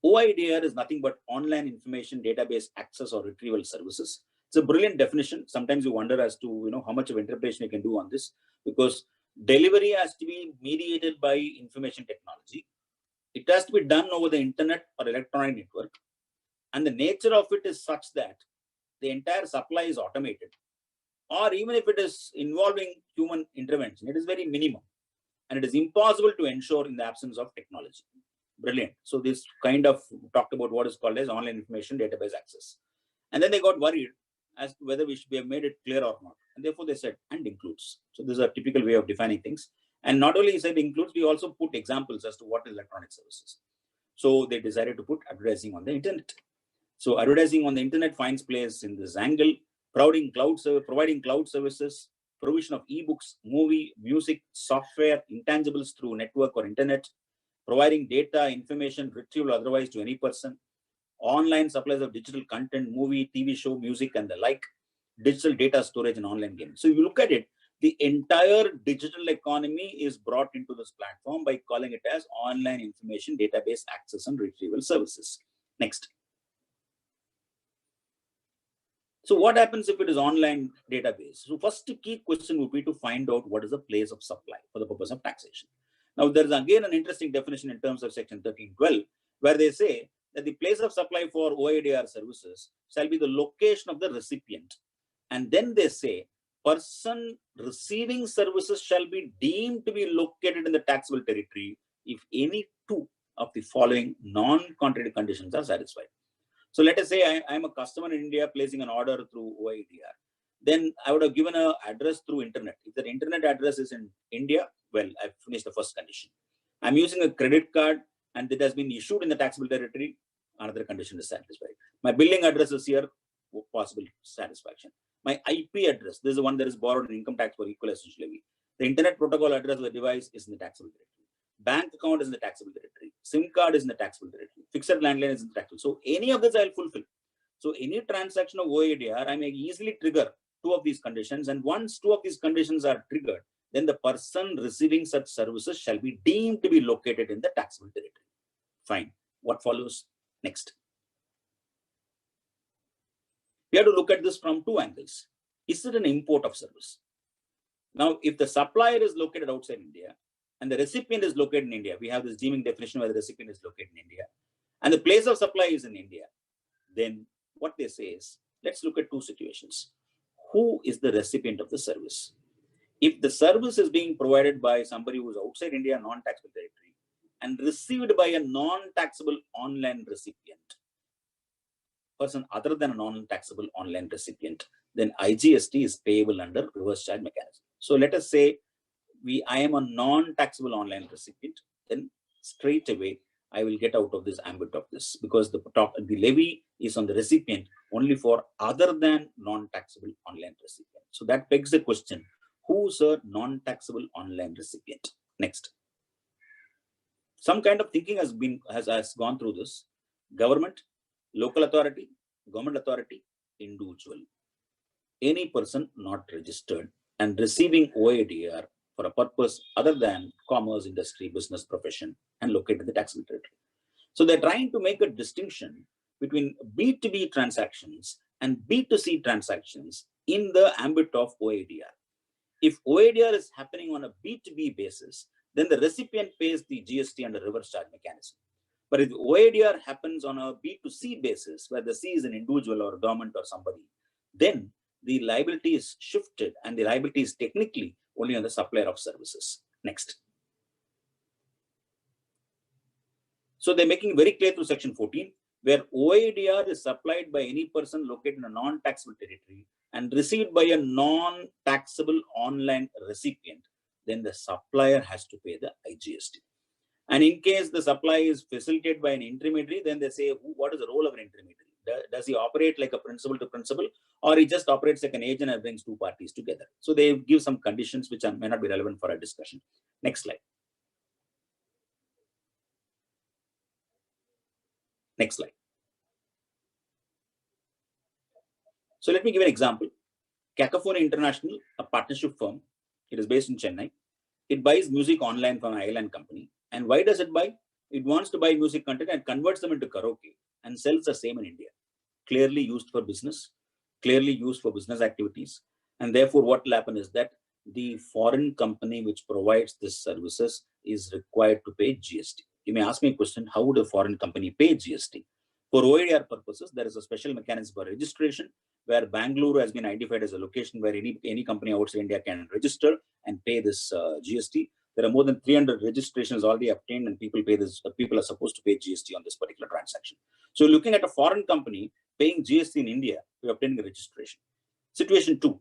Speaker 3: OIDAR is nothing but online information database access or retrieval services. It's a brilliant definition. Sometimes you wonder as to how much of interpretation you can do on this, because delivery has to be mediated by information technology. It has to be done over the internet or electronic network, and the nature of it is such that the entire supply is automated, or even if it is involving human intervention, it is very minimum, and it is impossible to ensure in the absence of technology. Brilliant. So this kind of talked about what is called as online information database access. And then they got worried as to whether we have made it clear or not. And therefore they said, and includes. So this is a typical way of defining things. And not only said includes, we also put examples as to what is electronic services. So they decided to put advertising on the internet. So advertising on the internet finds place in this angle, providing cloud services, provision of ebooks, movie, music, software, intangibles through network or internet, providing data, information, retrieval otherwise to any person, online supplies of digital content, movie, TV show, music, and the like, digital data storage and online gaming. So if you look at it, the entire digital economy is brought into this platform by calling it as online information database access and retrieval services. Next. So what happens if it is online database? So first key question would be to find out what is the place of supply for the purpose of taxation. Now, there is again an interesting definition in terms of section 1312, where they say that the place of supply for OIDR services shall be the location of the recipient. And then they say, person receiving services shall be deemed to be located in the taxable territory if any two of the following non-contrary conditions are satisfied. So let us say I'm a customer in India placing an order through OIDR. Then I would have given an address through internet. If the internet address is in India, well, I've finished the first condition. I'm using a credit card and it has been issued in the taxable territory, another condition is satisfied. My billing address is here, possible satisfaction. My IP address, this is the one that is borrowed in income tax for equalization levy. The internet protocol address of the device is in the taxable territory. Bank account is in the taxable territory. SIM card is in the taxable territory. Fixed landline is in the taxable. So any of this I'll fulfill. So any transaction of OIDR, I may easily trigger two of these conditions. And once two of these conditions are triggered, then the person receiving such services shall be deemed to be located in the taxable territory. Fine. What follows next? We have to look at this from two angles. Is it an import of service? Now, if the supplier is located outside India and the recipient is located in India, we have this deeming definition where the recipient is located in India and the place of supply is in India, then what they say is, let's look at two situations. Who is the recipient of the service? If the service is being provided by somebody who is outside India, non-taxable territory, and received by a non-taxable online recipient, person other than a non-taxable online recipient, then IGST is payable under reverse charge mechanism. So let us say I am a non-taxable online recipient, then straight away I will get out of this ambit of this, because the levy is on the recipient only for other than non-taxable online recipient. So that begs the question, who's a non-taxable online recipient? Next. Some kind of thinking has gone through this. Government, local authority, government authority, individual. Any person not registered and receiving OADR for a purpose other than commerce, industry, business, profession, and located in the taxable territory. So they're trying to make a distinction between B2B transactions and B2C transactions in the ambit of OADR. If OADR is happening on a B2B basis, then the recipient pays the GST under reverse charge mechanism. But if OADR happens on a B2C basis, where the C is an individual or government or somebody, then the liability is shifted and the liability is technically only on the supplier of services. Next. So they're making very clear through section 14, where OADR is supplied by any person located in a non-taxable territory and received by a non-taxable online recipient, then the supplier has to pay the IGST. And in case the supply is facilitated by an intermediary, then they say, what is the role of an intermediary? Does he operate like a principal to principal, or he just operates like an agent and brings two parties together? So they give some conditions which may not be relevant for our discussion. Next slide. Next slide. So let me give an example. Cacophony International, a partnership firm, it is based in Chennai. It buys music online from an island company. And why does it buy? It wants to buy music content and converts them into karaoke and sells the same in India. Clearly used for business, clearly used for business activities. And therefore, what will happen is that the foreign company which provides this services is required to pay GST. You may ask me a question, how would a foreign company pay GST? For OADR purposes, there is a special mechanism for registration, where Bangalore has been identified as a location where any company outside India can register and pay this GST. There are more than 300 registrations already obtained, and people pay this. People are supposed to pay GST on this particular transaction. So, looking at a foreign company paying GST in India, we are obtaining a registration. Situation 2: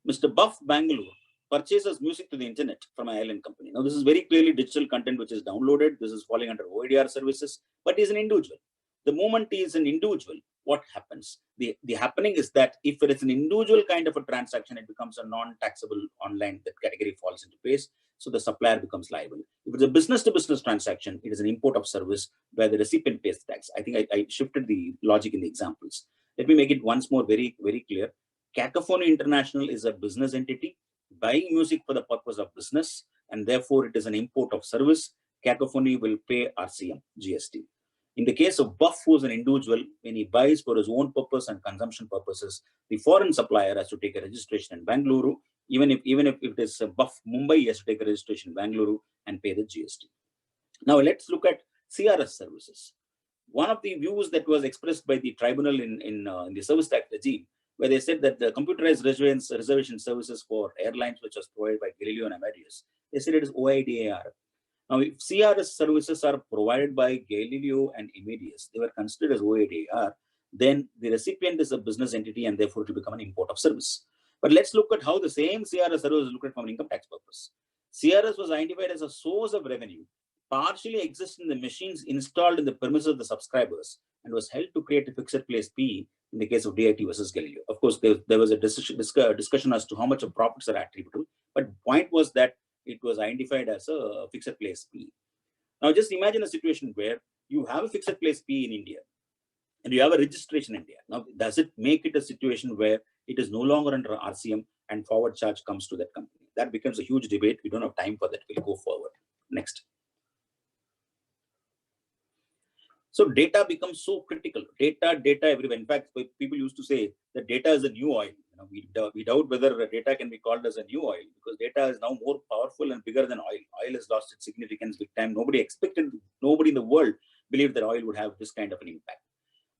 Speaker 3: Mr. Buff Bangalore purchases music to the internet from an island company. Now, this is very clearly digital content which is downloaded. This is falling under OADR services, but he's an individual. The moment he is an individual, what happens? The happening is that if it is an individual kind of a transaction, it becomes a non-taxable online, that category falls into place. So the supplier becomes liable. If it's a business-to-business transaction, it is an import of service where the recipient pays the tax. I think I shifted the logic in the examples. Let me make it once more very, very clear. Cacophony International is a business entity buying music for the purpose of business, and therefore it is an import of service. Cacophony will pay RCM, GST. In the case of Buff, who is an individual, when he buys for his own purpose and consumption purposes, the foreign supplier has to take a registration in Bangalore. Even if it is Buff Mumbai, he has to take a registration in Bangalore and pay the GST. Now let's look at CRS services. One of the views that was expressed by the tribunal in the service tax regime, where they said that the computerized reservation services for airlines, which was provided by Galileo and Amadeus, they said it is OIDAR. Now, if CRS services are provided by Galileo and Amadeus, they were considered as OADR, then the recipient is a business entity and therefore it will become an import of service. But let's look at how the same CRS service is looked at from an income tax purpose. CRS was identified as a source of revenue, partially exists in the machines installed in the premises of the subscribers, and was held to create a fixed place P in the case of DIT versus Galileo. Of course, there was a discussion as to how much of profits are attributable, but the point was that it was identified as a fixed place P. Now, just imagine a situation where you have a fixed place P in India and you have a registration in India. Now, does it make it a situation where it is no longer under RCM and forward charge comes to that company? that becomes a huge debate. We don't have time for that. We'll go forward. Next. So data becomes so critical. Data everywhere. In fact, people used to say that data is a new oil. We doubt whether data can be called as a new oil, because data is now more powerful and bigger than oil. Oil has lost its significance big time. Nobody in the world believed that oil would have this kind of an impact.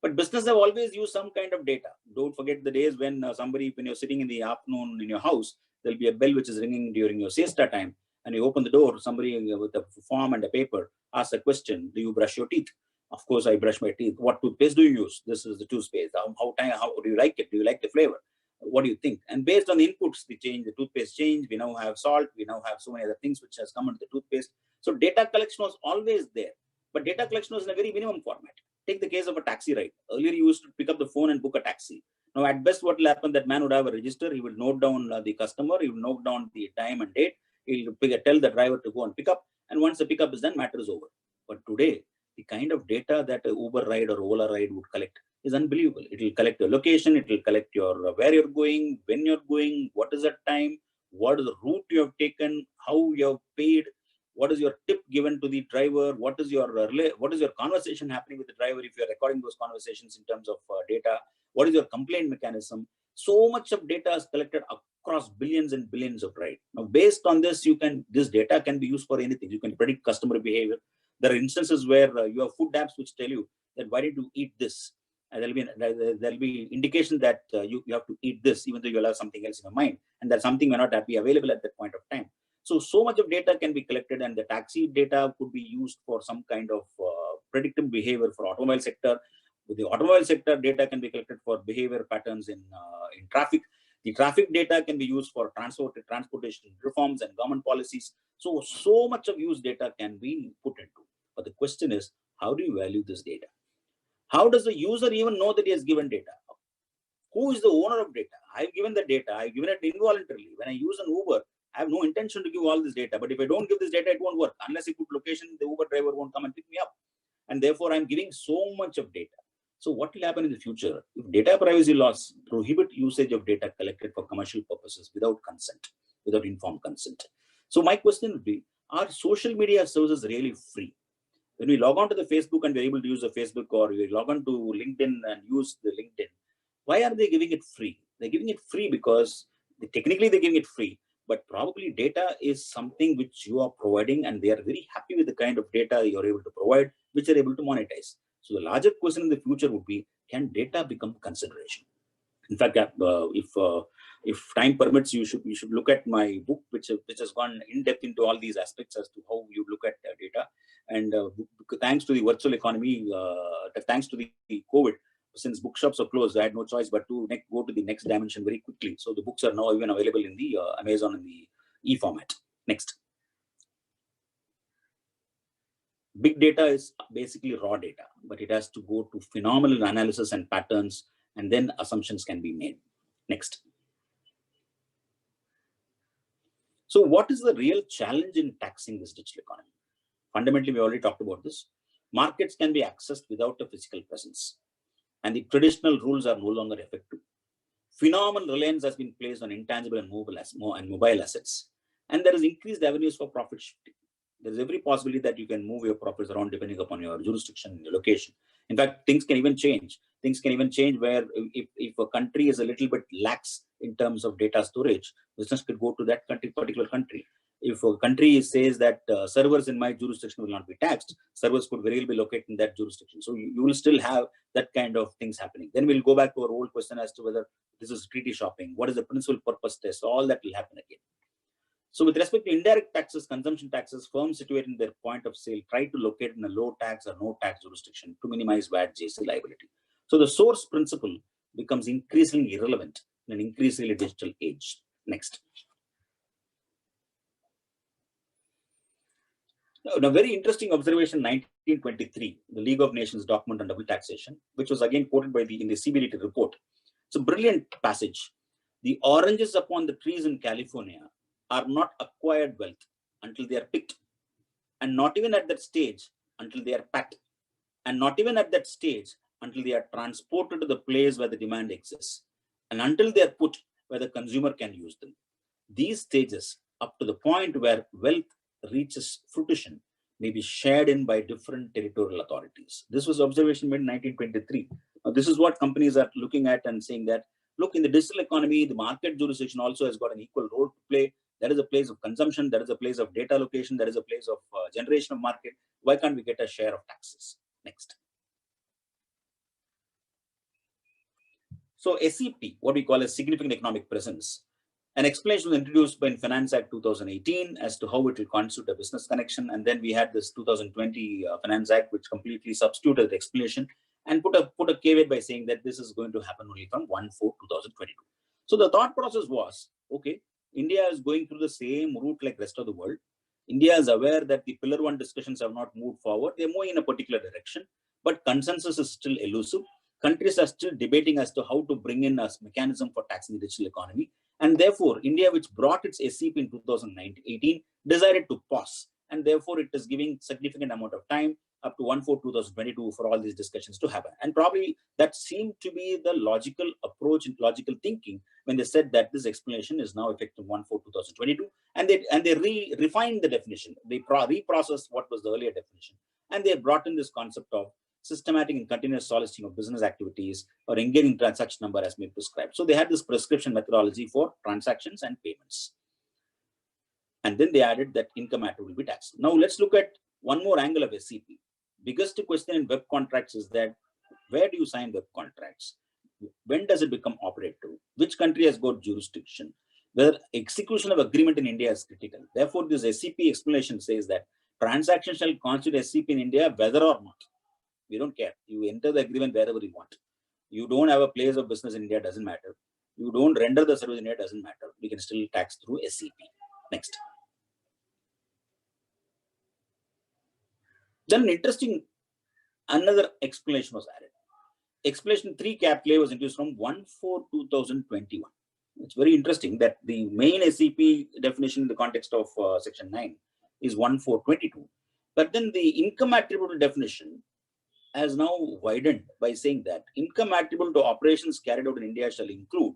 Speaker 3: But business have always used some kind of data. Don't forget the days when when you're sitting in the afternoon in your house, there'll be a bell which is ringing during your siesta time, and you open the door, somebody with a form and a paper asks a question: do you brush your teeth? Of course, I brush my teeth. What toothpaste do you use? This is the toothpaste. How do you like it? Do you like the flavor? What do you think? And based on the inputs, they change. The toothpaste change. We now have salt. We now have so many other things which has come into the toothpaste. So data collection was always there, but data collection was in a very minimum format. Take the case of a taxi ride. Earlier, you used to pick up the phone and book a taxi. Now, at best, what will happen? That man would have a register. He will note down the customer. He will note down the time and date. He'll tell the driver to go and pick up. And once the pickup is done, matter is over. But today, the kind of data that a Uber ride or Ola ride would collect is unbelievable. It will collect your location. It will collect your where you're going, when you're going, what is the time, what is the route you have taken, how you have paid, what is your tip given to the driver, what is your conversation happening with the driver if you're recording those conversations in terms of data, what is your complaint mechanism. So much of data is collected across billions and billions of rides. Now, based on this, this data can be used for anything. You can predict customer behavior. There are instances where you have food apps which tell you that why did you eat this? And there'll be indication that you have to eat this, even though you'll have something else in your mind, and that something may not be available at that point of time. So much of data can be collected, and the taxi data could be used for some kind of predictive behavior for automobile sector. With the automobile sector, data can be collected for behavior patterns in traffic. The traffic data can be used for transportation reforms and government policies. So much of used data can be put into. But the question is, how do you value this data? How does the user even know that he has given data? Who is the owner of data? I've given the data. I've given it involuntarily. When I use an Uber, I have no intention to give all this data. But if I don't give this data, it won't work. Unless I put location, the Uber driver won't come and pick me up. And therefore, I'm giving so much of data. So what will happen in the future? If data privacy laws prohibit usage of data collected for commercial purposes without consent, without informed consent. So my question would be, are social media services really free? When we log on to the Facebook and we're able to use the Facebook, or we log on to LinkedIn and use the LinkedIn, why are they giving it free? They're giving it free because technically they're giving it free, but probably data is something which you are providing, and they are very happy with the kind of data you're able to provide, which are able to monetize. So the larger question in the future would be, can data become consideration? In fact, if time permits, you should look at my book, which has gone in depth into all these aspects as to how you look at data. And thanks to the virtual economy, thanks to the COVID, since bookshops are closed, I had no choice but to go to the next dimension very quickly. So the books are now even available in the Amazon in the e-format. Next. Big data is basically raw data, but it has to go to phenomenal analysis and patterns, and then assumptions can be made. Next. So what is the real challenge in taxing this digital economy? Fundamentally, we already talked about this. Markets can be accessed without a physical presence, and the traditional rules are no longer effective. Phenomenal reliance has been placed on intangible and mobile assets, and there is increased avenues for profit shifting. There is every possibility that you can move your profits around depending upon your jurisdiction, your location. In fact, things can even change. Things can even change where if a country is a little bit lax in terms of data storage, business could go to that particular country. If a country says that servers in my jurisdiction will not be taxed, servers could very well be located in that jurisdiction. So you will still have that kind of things happening. Then we'll go back to our old question as to whether this is treaty shopping. What is the principal purpose test? All that will happen again. So with respect to indirect taxes, consumption taxes, firms situated in their point of sale try to locate in a low tax or no tax jurisdiction to minimize VAT GST liability. So the source principle becomes increasingly irrelevant in an increasingly digital age. Next. Now, a very interesting observation, 1923, the League of Nations document on double taxation, which was again quoted in the CBDT report. It's a brilliant passage. The oranges upon the trees in California are not acquired wealth until they are picked, and not even at that stage until they are packed, and not even at that stage until they are transported to the place where the demand exists, and until they are put where the consumer can use them. These stages up to the point where wealth reaches fruition may be shared in by different territorial authorities. This was observation made in 1923. Now, this is what companies are looking at and saying that, look, in the digital economy, the market jurisdiction also has got an equal role to play. There is a place of consumption, there is a place of data location, there is a place of generation of market. Why can't we get a share of taxes? Next. So SEP, what we call a significant economic presence, an explanation was introduced by Finance Act 2018 as to how it will constitute a business connection. And then we had this 2020 Finance Act, which completely substituted the explanation and put a caveat by saying that this is going to happen only from 1/4/2022. So the thought process was, okay, India is going through the same route like rest of the world. India is aware that the Pillar 1 discussions have not moved forward. They're moving in a particular direction, but consensus is still elusive. Countries are still debating as to how to bring in a mechanism for taxing the digital economy. And therefore, India, which brought its SEP in 2018, decided to pause. And therefore, it is giving significant amount of time up to 1/4/2022 for all these discussions to happen. And probably that seemed to be the logical approach and logical thinking when they said that this explanation is now effective 1/4/2022. And they refined the definition. They reprocessed what was the earlier definition. And they brought in this concept of systematic and continuous soliciting of business activities or engaging transaction number as may prescribed. So they had this prescription methodology for transactions and payments. And then they added that income attribute will be taxed. Now let's look at one more angle of SEP. Biggest question in web contracts is that where do you sign web contracts? When does it become operative? Which country has got jurisdiction? Whether execution of agreement in India is critical. Therefore, this SEP explanation says that transactions shall constitute SEP in India whether or not. We don't care. You enter the agreement wherever you want. You don't have a place of business in India, doesn't matter. You don't render the service in India, doesn't matter. We can still tax through SEP. Next. Then an interesting, another explanation was added. Explanation 3 capital was introduced from 1/4/2021. It's very interesting that the main SEP definition in the context of section 9 is 1/4/22. But then the income attribute definition has now widened by saying that income attributable to operations carried out in India shall include,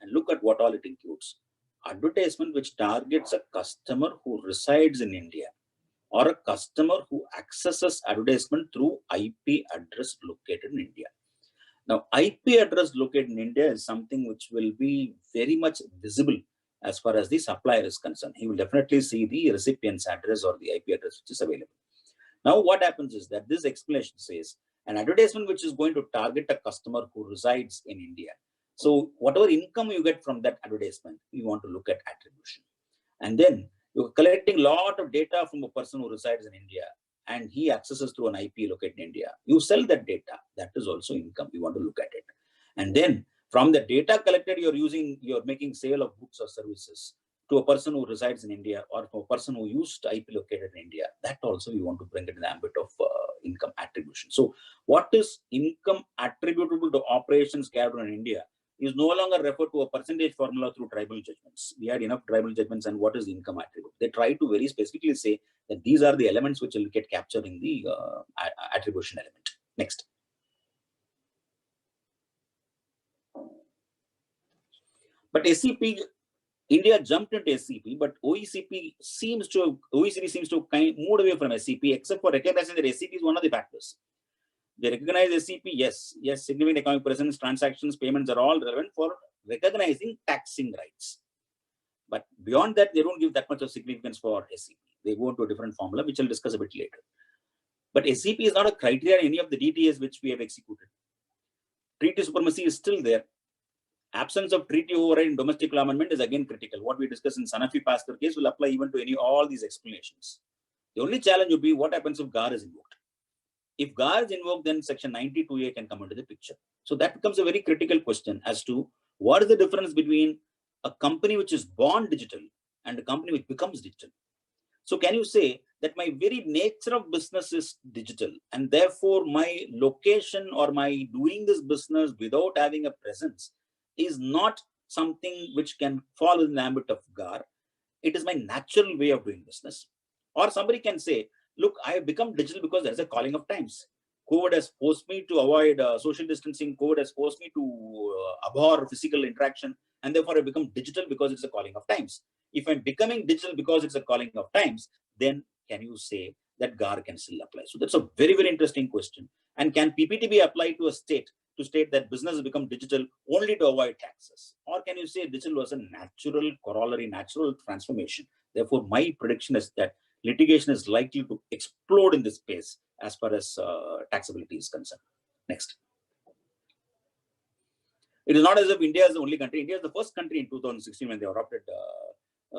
Speaker 3: and look at what all it includes, advertisement which targets a customer who resides in India or a customer who accesses advertisement through IP address located in India. Now, IP address located in India is something which will be very much visible as far as the supplier is concerned. He will definitely see the recipient's address or the IP address which is available. Now, what happens is that this explanation says an advertisement which is going to target a customer who resides in India. So whatever income you get from that advertisement, you want to look at attribution. And then you're collecting a lot of data from a person who resides in India and he accesses through an IP located in India. You sell that data. That is also income. You want to look at it. And then from the data collected, you're making sale of goods or services to a person who resides in India or to a person who used IP located in India. That also we want to bring it in the ambit of income attribution. So what is income attributable to operations carried out in India is no longer referred to a percentage formula through tribal judgments. We had enough tribal judgments, and what is the income attribute? They try to very specifically say that these are the elements which will get captured in the attribution element. Next. But SEP, India jumped into SEP, but OECD seems to kind of moved away from SEP, except for recognizing that SEP is one of the factors. They recognize SEP, yes, significant economic presence, transactions, payments are all relevant for recognizing taxing rights. But beyond that, they don't give that much of significance for SEP. They go into a different formula, which I'll discuss a bit later. But SEP is not a criteria in any of the DTAs which we have executed. Treaty supremacy is still there. Absence of treaty override in domestic law amendment is again critical. What we discussed in Sanofi Pasteur case will apply even to all these explanations. The only challenge would be what happens if GAR is invoked. If GAR is invoked, then section 92A can come into the picture. So that becomes a very critical question as to what is the difference between a company which is born digital and a company which becomes digital. So can you say that my very nature of business is digital and therefore my location or my doing this business without having a presence is not something which can fall in the ambit of GAR. It is my natural way of doing business. Or somebody can say, look, I have become digital because there's a calling of times. COVID has forced me to avoid social distancing. COVID has forced me to abhor physical interaction. And therefore, I become digital because it's a calling of times. If I'm becoming digital because it's a calling of times, then can you say that GAR can still apply? So that's a very, very interesting question. And can PPT be applied to a state to state that business has become digital only to avoid taxes? Or can you say digital was a natural corollary, natural transformation? Therefore, my prediction is that litigation is likely to explode in this space as far as taxability is concerned. Next. It is not as if India is the only country. India is the first country in 2016 when they adopted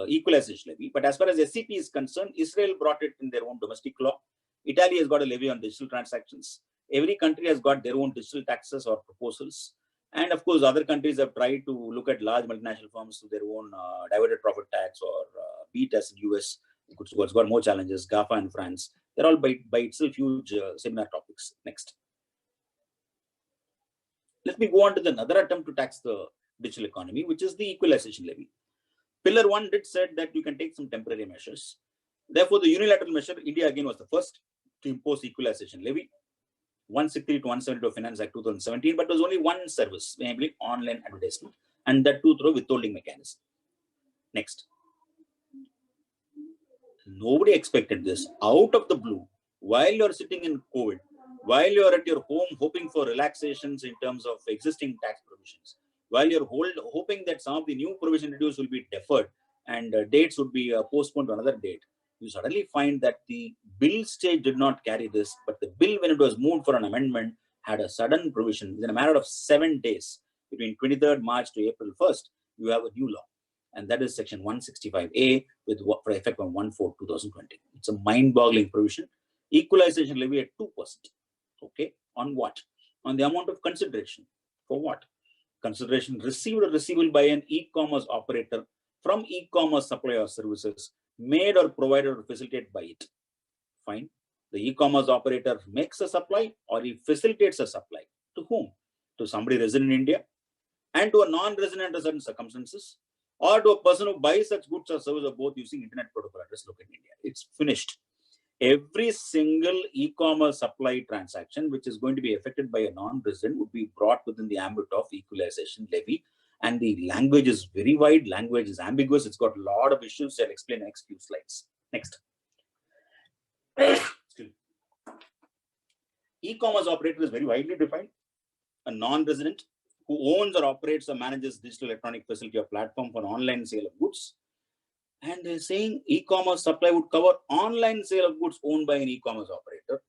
Speaker 3: equalization levy. But as far as SCT is concerned, Israel brought it in their own domestic law. Italy has got a levy on digital transactions. Every country has got their own digital taxes or proposals. And of course, other countries have tried to look at large multinational firms to their own divided profit tax, or be it as in US, what's got more challenges, GAFA and France. They're all by itself huge similar topics. Next. Let me go on to another attempt to tax the digital economy, which is the equalization levy. Pillar 1 did said that you can take some temporary measures. Therefore, the unilateral measure, India again was the first to impose equalization levy, 163 to 172 of Finance Act 2017, but there was only one service, namely online advertisement, and that too through withholding mechanism. Next. Nobody expected this. Out of the blue, while you're sitting in COVID, while you're at your home hoping for relaxations in terms of existing tax provisions, while you're hoping that some of the new provision introduced will be deferred and dates would be postponed to another date, you suddenly find that the bill stage did not carry this, but the bill, when it was moved for an amendment, had a sudden provision. Within a matter of 7 days, between 23rd March to April 1st, you have a new law. And that is section 165A with for effect on 1/4/2020. It's a mind-boggling provision. Equalization levy at 2%. Okay, on what? On the amount of consideration. For what? Consideration received or receivable by an e-commerce operator from e-commerce supplier services made or provided or facilitated by it. Fine. The e-commerce operator makes a supply or he facilitates a supply. To whom? To somebody resident in India and to a non-resident under certain circumstances, or to a person who buys such goods or services, or both, using internet protocol address located in India. It's finished. Every single e-commerce supply transaction which is going to be affected by a non-resident would be brought within the ambit of equalization levy. And the language is very wide, language is ambiguous, it's got a lot of issues. I'll explain in the next few slides. Next. E-commerce operator is very widely defined. A non-resident who owns or operates or manages digital electronic facility or platform for online sale of goods. And they're saying e-commerce supply would cover online sale of goods owned by an e-commerce operator,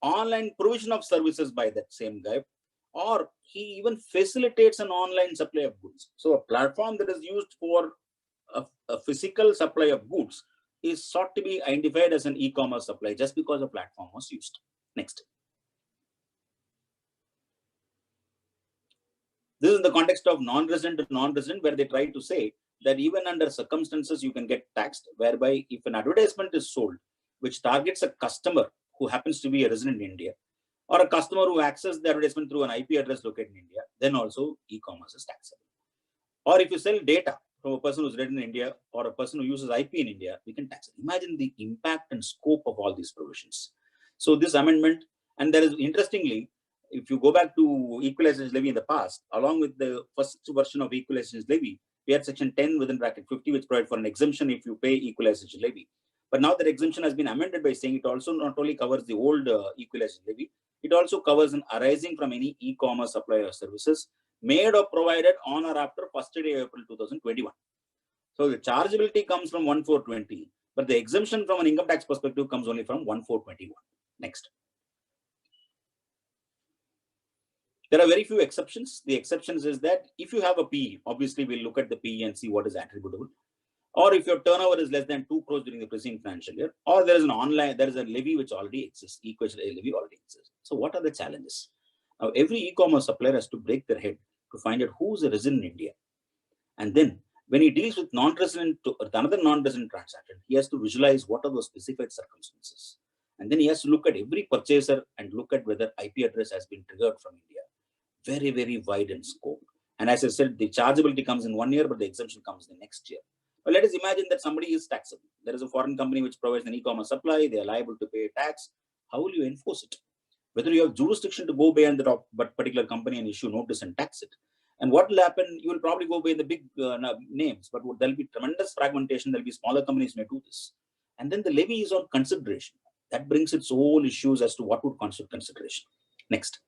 Speaker 3: online provision of services by that same guy, or he even facilitates an online supply of goods. So a platform that is used for a physical supply of goods is sought to be identified as an e-commerce supply just because a platform was used. Next. This is in the context of non-resident to non-resident, where they try to say that even under circumstances you can get taxed, whereby if an advertisement is sold which targets a customer who happens to be a resident in India, or a customer who accesses the advertisement through an IP address located in India, then also e-commerce is taxable. Or if you sell data from a person who's resident in India or a person who uses IP in India, we can tax it. Imagine the impact and scope of all these provisions. So this amendment, and there is, interestingly, if you go back to equalization levy in the past, along with the first version of equalization levy, we had section 10 within bracket 50, which provided for an exemption if you pay equalization levy. But now that exemption has been amended by saying it also not only covers the old equalization levy, it also covers an arising from any e-commerce supplier services made or provided on or after 1st day of April 2021. So the chargeability comes from 1/4/20, but the exemption from an income tax perspective comes only from 1/4/21. Next. There are very few exceptions. The exceptions is that if you have a PE, obviously we'll look at the PE and see what is attributable. Or if your turnover is less than 2 crores during the preceding financial year, or there is a levy which already exists, equalization levy already exists. So what are the challenges? Now, every e-commerce supplier has to break their head to find out who's a resident in India. And then when he deals with non-resident to another non-resident transaction, he has to visualize what are those specified circumstances. And then he has to look at every purchaser and look at whether IP address has been triggered from India. Very, very wide in scope. And as I said, the chargeability comes in 1 year, but the exemption comes the next year. But let us imagine that somebody is taxable. There is a foreign company which provides an e-commerce supply. They are liable to pay tax. How will you enforce it? Whether you have jurisdiction to go beyond the particular company and issue notice and tax it. And what will happen, you will probably go by the big names, but there'll be tremendous fragmentation. There'll be smaller companies may do this. And then the levy is on consideration. That brings its own issues as to what would constitute consideration. Next.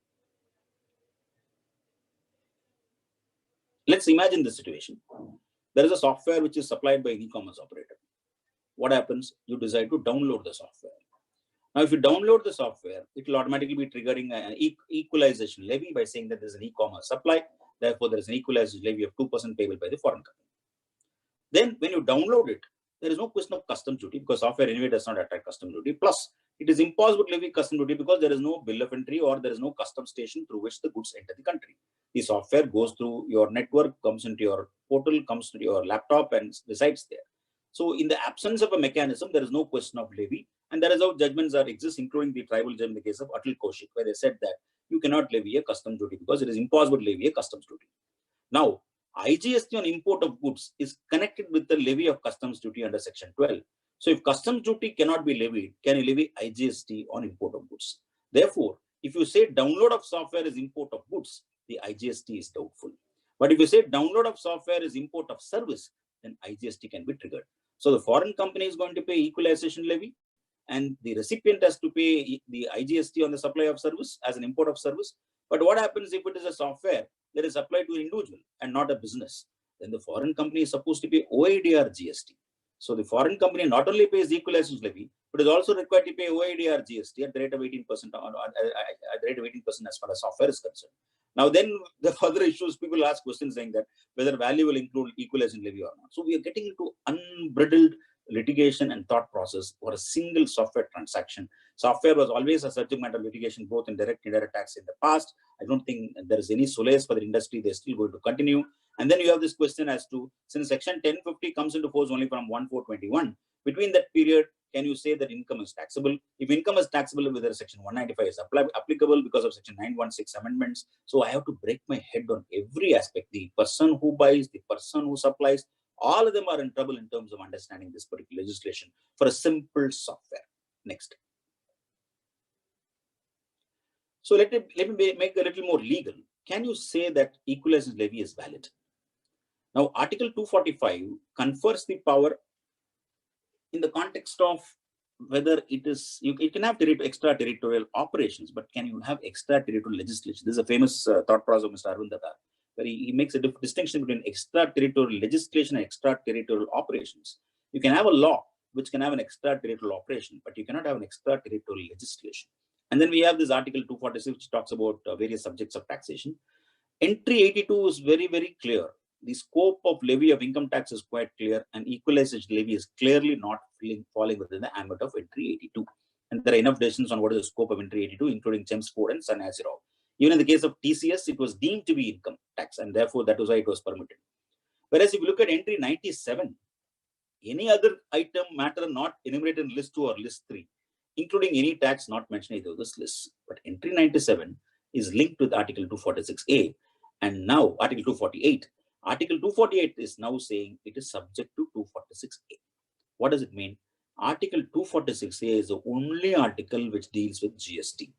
Speaker 3: Let's imagine the situation. There is a software which is supplied by an e-commerce operator. What happens? You decide to download the software. Now, if you download the software, it will automatically be triggering an equalization levy by saying that there's an e-commerce supply. Therefore, there is an equalization levy of 2% payable by the foreign company. Then, when you download it, there is no question of customs duty because software anyway does not attract customs duty. Plus, it is impossible to levy customs duty because there is no bill of entry or there is no customs station through which the goods enter the country. The software goes through your network, comes into your portal, comes to your laptop, and resides there. So, in the absence of a mechanism, there is no question of levy, and that is how judgments are exist, including the tribal judgment in the case of Atal Kaushik, where they said that you cannot levy a customs duty because it is impossible to levy a customs duty. Now, IGST on import of goods is connected with the levy of customs duty under Section 12. So, if customs duty cannot be levied, can you levy IGST on import of goods? Therefore, if you say download of software is import of goods, the IGST is doubtful. But if you say download of software is import of service, then IGST can be triggered. So, the foreign company is going to pay equalization levy, and the recipient has to pay the IGST on the supply of service as an import of service. But what happens if it is a software that is applied to an individual and not a business? Then the foreign company is supposed to pay OIDR GST. So the foreign company not only pays equalization levy, but is also required to pay OIDR GST at the rate of 18% at the rate of 18% as far as software is concerned. Now, then the further issues, people ask questions saying that whether value will include equalization levy or not. So we are getting into unbridled litigation and thought process for a single software transaction. Software was always a subject matter litigation, both in direct and indirect tax in the past. I don't think there is any solace for the industry. They're still going to continue. And then you have this question as to, since Section 1050 comes into force only from 1/4/21, between that period, can you say that income is taxable? If income is taxable, whether Section 195 is applicable because of Section 916 amendments. So I have to break my head on every aspect. The person who buys, the person who supplies, all of them are in trouble in terms of understanding this particular legislation for a simple software. Next. So let me make a little more legal. Can you say that equalization levy is valid? Now, Article 245 confers the power in the context of whether it is, you can have extraterritorial operations, but can you have extraterritorial legislation? This is a famous thought process of Mr. Arvind Datta, where he makes a distinction between extraterritorial legislation and extraterritorial operations. You can have a law which can have an extraterritorial operation, but you cannot have an extraterritorial legislation. And then we have this Article 246, which talks about various subjects of taxation. Entry 82 is very, very clear. The scope of levy of income tax is quite clear, and equalization levy is clearly not falling within the ambit of Entry 82. And there are enough decisions on what is the scope of Entry 82, including Chelmsford and Sanazirov. Even in the case of TCS, it was deemed to be income tax, and therefore that was why it was permitted. Whereas if you look at Entry 97, any other item matter not enumerated in list 2 or list 3, including any tax not mentioned in this list. But Entry 97 is linked with Article 246A, and now Article 248. Article 248 is now saying it is subject to 246A. What does it mean? Article 246A is the only article which deals with GST.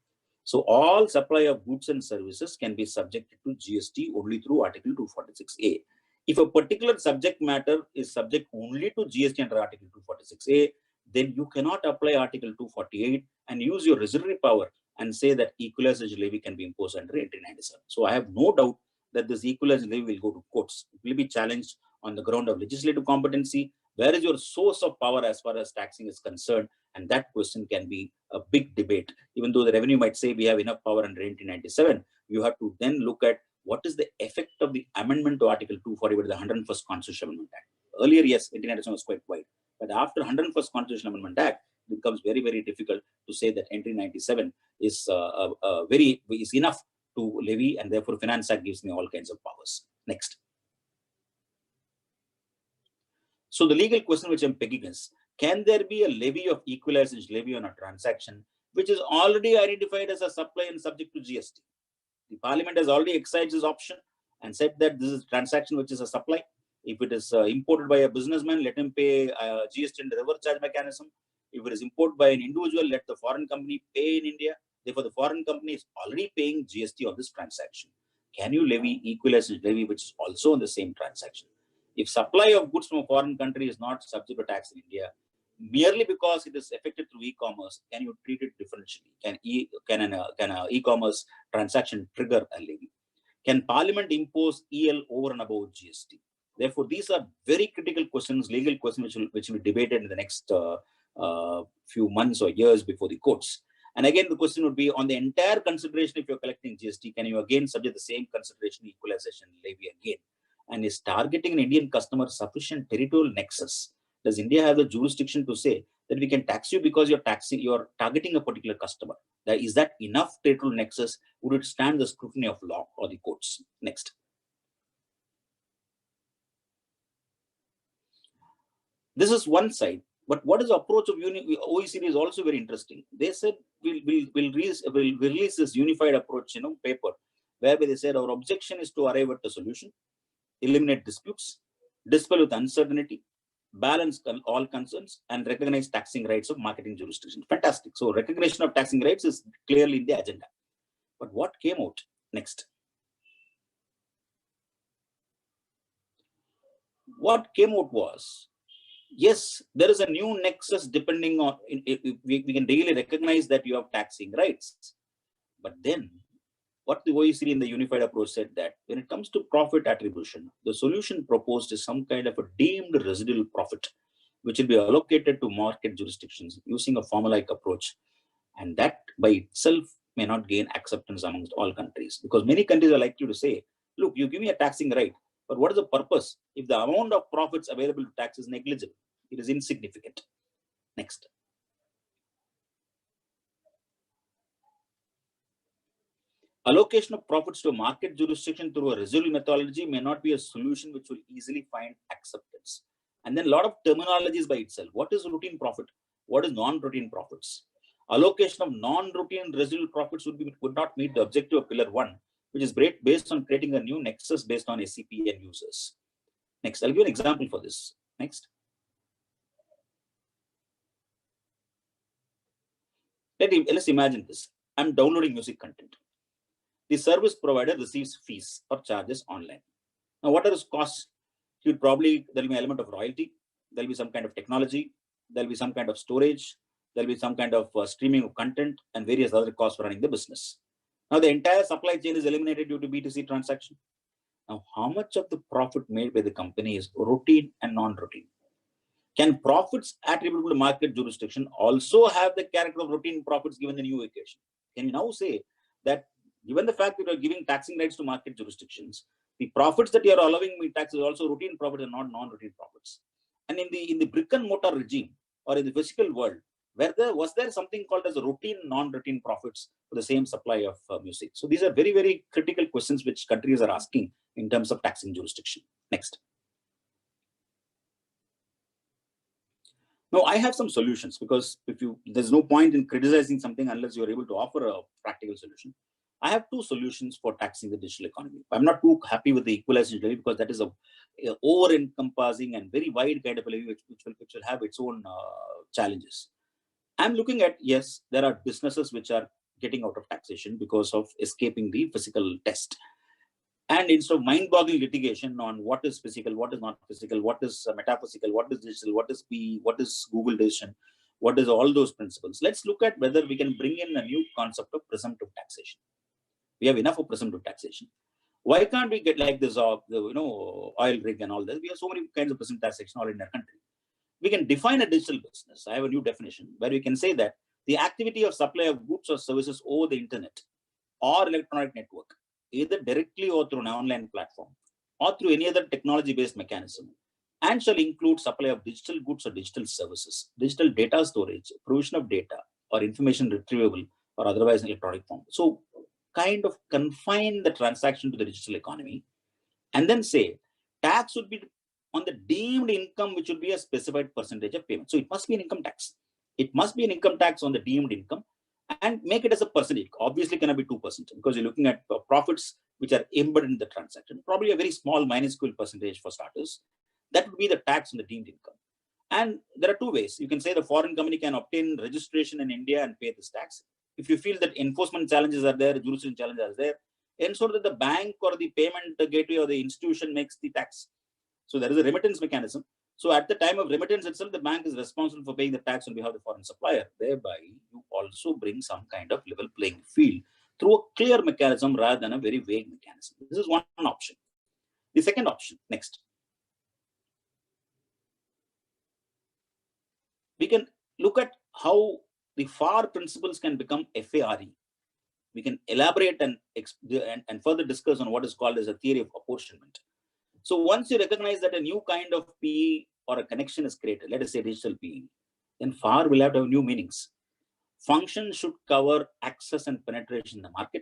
Speaker 3: So all supply of goods and services can be subjected to GST only through Article 246A. If a particular subject matter is subject only to GST under Article 246A, then you cannot apply Article 248 and use your residuary power and say that equalization levy can be imposed under Entry 97. So I have no doubt that this equalization levy will go to courts. It will be challenged on the ground of legislative competency. Where is your source of power as far as taxing is concerned? And that question can be a big debate. Even though the revenue might say we have enough power under 1997, you have to then look at what is the effect of the amendment to Article 240 with the 101st Constitutional Amendment Act. Earlier, yes, 1997 was quite wide. But after 101st Constitutional Amendment Act, it becomes very, very difficult to say that Entry 97 is enough to levy, and therefore Finance Act gives me all kinds of powers. Next. So the legal question which I'm pegging is, can there be a levy of equalization levy on a transaction which is already identified as a supply and subject to GST? The Parliament has already exercised this option and said that this is a transaction which is a supply. If it is imported by a businessman, let him pay GST and reverse charge mechanism. If it is imported by an individual, let the foreign company pay in India. Therefore, the foreign company is already paying GST on this transaction. can you levy equalization levy, which is also on the same transaction? If supply of goods from a foreign country is not subject to tax in India, merely because it is affected through e-commerce, can you treat it differentially? Can an e-commerce transaction trigger a levy? Can Parliament impose EL over and above GST? Therefore, these are very critical questions, legal questions, which will be debated in the next few months or years before the courts. And again, the question would be on the entire consideration. If you're collecting GST, can you again subject the same consideration equalization levy again? And is targeting an Indian customer sufficient territorial nexus? Does India have the jurisdiction to say that we can tax you because you're targeting a particular customer? Is that enough territorial nexus? Would it stand the scrutiny of law or the courts? Next. This is one side. But what is the approach of OECD is also very interesting. They said we'll release this unified approach, paper, whereby they said our objection is to arrive at a solution, eliminate disputes, dispel with uncertainty, balance all concerns, and recognize taxing rights of marketing jurisdictions. Fantastic. So recognition of taxing rights is clearly in the agenda. But what came out next? What came out was, yes, there is a new nexus depending on, we can really recognize that you have taxing rights. But then what the OECD in the unified approach said that when it comes to profit attribution, the solution proposed is some kind of a deemed residual profit, which will be allocated to market jurisdictions using a formulaic approach. And that by itself may not gain acceptance amongst all countries, because many countries are likely to say, look, you give me a taxing right, but what is the purpose if the amount of profits available to tax is negligible? It is insignificant. Next. Allocation of profits to a market jurisdiction through a residual methodology may not be a solution which will easily find acceptance. And then a lot of terminologies by itself. What is routine profit? What is non-routine profits? Allocation of non-routine residual profits would not meet the objective of Pillar 1, which is based on creating a new nexus based on SCP and users. Next, I'll give you an example for this. Next. Let's imagine this. I'm downloading music content. The service provider receives fees or charges online. Now, what are those costs? There'll be an element of royalty. There'll be some kind of technology. There'll be some kind of storage. There'll be some kind of streaming of content and various other costs for running the business. Now, the entire supply chain is eliminated due to B2C transaction. Now, how much of the profit made by the company is routine and non-routine? Can profits attributable to market jurisdiction also have the character of routine profits given the new equation? Can you now say that given the fact that you are giving taxing rights to market jurisdictions, the profits that you are allowing me tax is also routine profits and not non-routine profits? And in the brick and mortar regime or in the physical world, was there something called as a routine, non-routine profits for the same supply of music? So these are very, very critical questions which countries are asking in terms of taxing jurisdiction. Next. Now, I have some solutions, because there's no point in criticizing something unless you're able to offer a practical solution. I have two solutions for taxing the digital economy. I'm not too happy with the equalization levy because that is a over-encompassing and very wide kind of a levy which will have its own challenges. I'm looking at, yes, there are businesses which are getting out of taxation because of escaping the physical test. And instead of mind-boggling litigation on what is physical, what is not physical, what is metaphysical, what is digital, what is PE, what is Google decision, what is all those principles, let's look at whether we can bring in a new concept of presumptive taxation. We have enough of presumptive taxation. Why can't we get like this oil rig and all this? We have so many kinds of presumptive taxation all in our country. We can define a digital business. I have a new definition where we can say that the activity of supply of goods or services over the internet or electronic network, either directly or through an online platform or through any other technology-based mechanism, and shall include supply of digital goods or digital services, digital data storage, provision of data, or information retrievable or otherwise in electronic form. So kind of confine the transaction to the digital economy and then say tax would be on the deemed income, which would be a specified percentage of payment. So it must be an income tax. It must be an income tax on the deemed income and make it as a percentage. Obviously cannot be 2% because you're looking at profits which are embedded in the transaction, probably a very small minuscule percentage for starters. That would be the tax on the deemed income. And there are two ways. You can say the foreign company can obtain registration in India and pay this tax. If you feel that enforcement challenges are there, jurisdiction challenges are there, ensure that the bank or the payment gateway or the institution makes the tax. So there is a remittance mechanism. So at the time of remittance itself, the bank is responsible for paying the tax on behalf of the foreign supplier. Thereby, you also bring some kind of level playing field through a clear mechanism rather than a very vague mechanism. This is one option. The second option, next. We can look at how the FAR principles can become FARE. We can elaborate and further discuss on what is called as a theory of apportionment. So once you recognize that a new kind of PE or a connection is created, let us say digital PE, then FAR will have to have new meanings. Function should cover access and penetration in the market.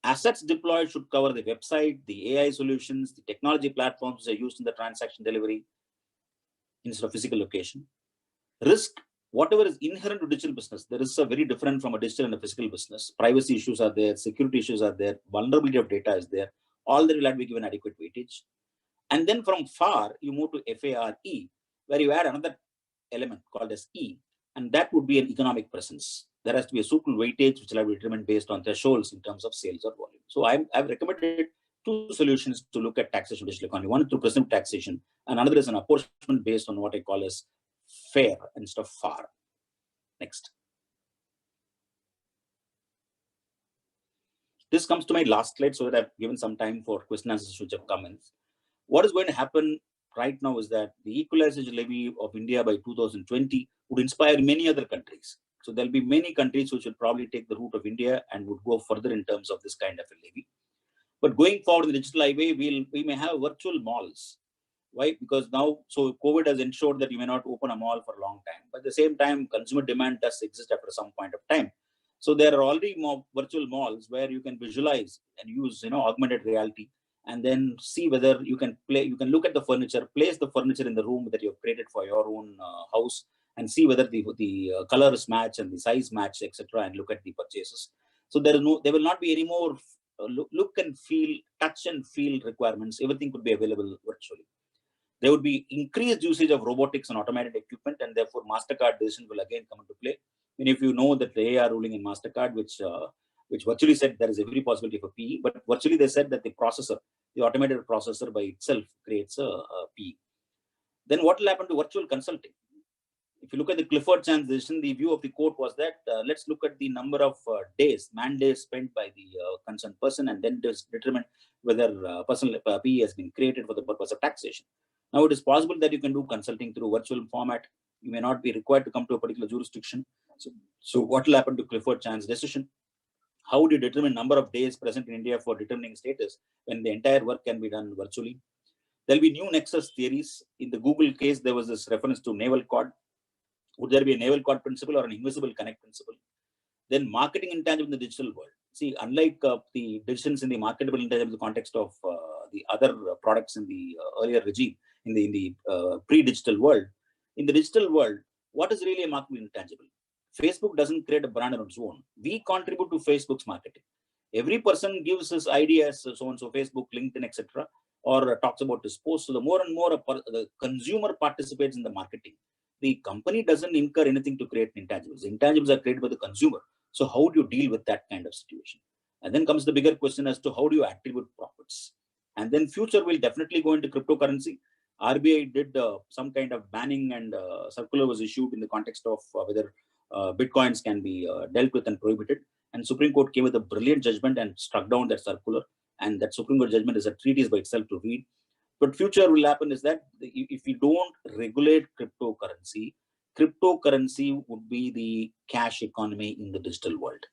Speaker 3: Assets deployed should cover the website, the AI solutions, the technology platforms that are used in the transaction delivery instead of physical location. Risk, whatever is inherent to digital business, there is a very different from a digital and a physical business. Privacy issues are there, security issues are there, vulnerability of data is there. All that will have to be given adequate weightage. And then from FAR, you move to FARE, where you add another element called as E, and that would be an economic presence. There has to be a super weightage which will have to be determined based on thresholds in terms of sales or volume. So I've recommended two solutions to look at taxation of digital economy. One is through presumptive taxation, and another is an apportionment based on what I call as FAIR instead of FAR. Next. This comes to my last slide so that I've given some time for question answers which have come in. What is going to happen right now is that the equalization levy of India by 2020 would inspire many other countries. So there'll be many countries which will probably take the route of India and would go further in terms of this kind of a levy. But going forward in the digital highway, we may have virtual malls. Why? Because now, so COVID has ensured that you may not open a mall for a long time. But at the same time, consumer demand does exist after some point of time. So there are already more virtual malls where you can visualize and use, augmented reality, and then see whether you can look at the furniture, place the furniture in the room that you've created for your own house, and see whether the colors match and the size match, etc., and look at the purchases. So there will not be any more look and feel, touch and feel requirements. Everything could be available virtually. There would be increased usage of robotics and automated equipment, and therefore MasterCard decision will again come into play. And if you know that the AR ruling in MasterCard, which virtually said there is every possibility for PE, but virtually they said that the automated processor by itself creates a PE. Then what will happen to virtual consulting? If you look at the Clifford Chance decision, the view of the court was that let's look at the number of man days spent by the concerned person, and then determine whether personal PE has been created for the purpose of taxation. Now it is possible that you can do consulting through virtual format. You may not be required to come to a particular jurisdiction. So what will happen to Clifford Chance decision? How do you determine number of days present in India for determining status when the entire work can be done virtually? There'll be new nexus theories. In the Google case, there was this reference to naval cord. Would there be a naval cord principle or an invisible connect principle? Then marketing intangible in the digital world. See, unlike the decisions in the marketable intangible in the context of the other products in the earlier regime, in the pre-digital world, in the digital world, what is really a marketable intangible? Facebook doesn't create a brand on its own. We contribute to Facebook's marketing. Every person gives his ideas, so-and-so, Facebook, LinkedIn, etc., or talks about his post. So the more and more the consumer participates in the marketing, the company doesn't incur anything to create intangibles. Intangibles are created by the consumer. So how do you deal with that kind of situation? And then comes the bigger question as to how do you attribute profits? And then future will definitely go into cryptocurrency. RBI did some kind of banning, and circular was issued in the context of whether Bitcoins can be dealt with and prohibited. And Supreme Court came with a brilliant judgment and struck down that circular. And that Supreme Court judgment is a treatise by itself to read. But future will happen is that if we don't regulate cryptocurrency would be the cash economy in the digital world.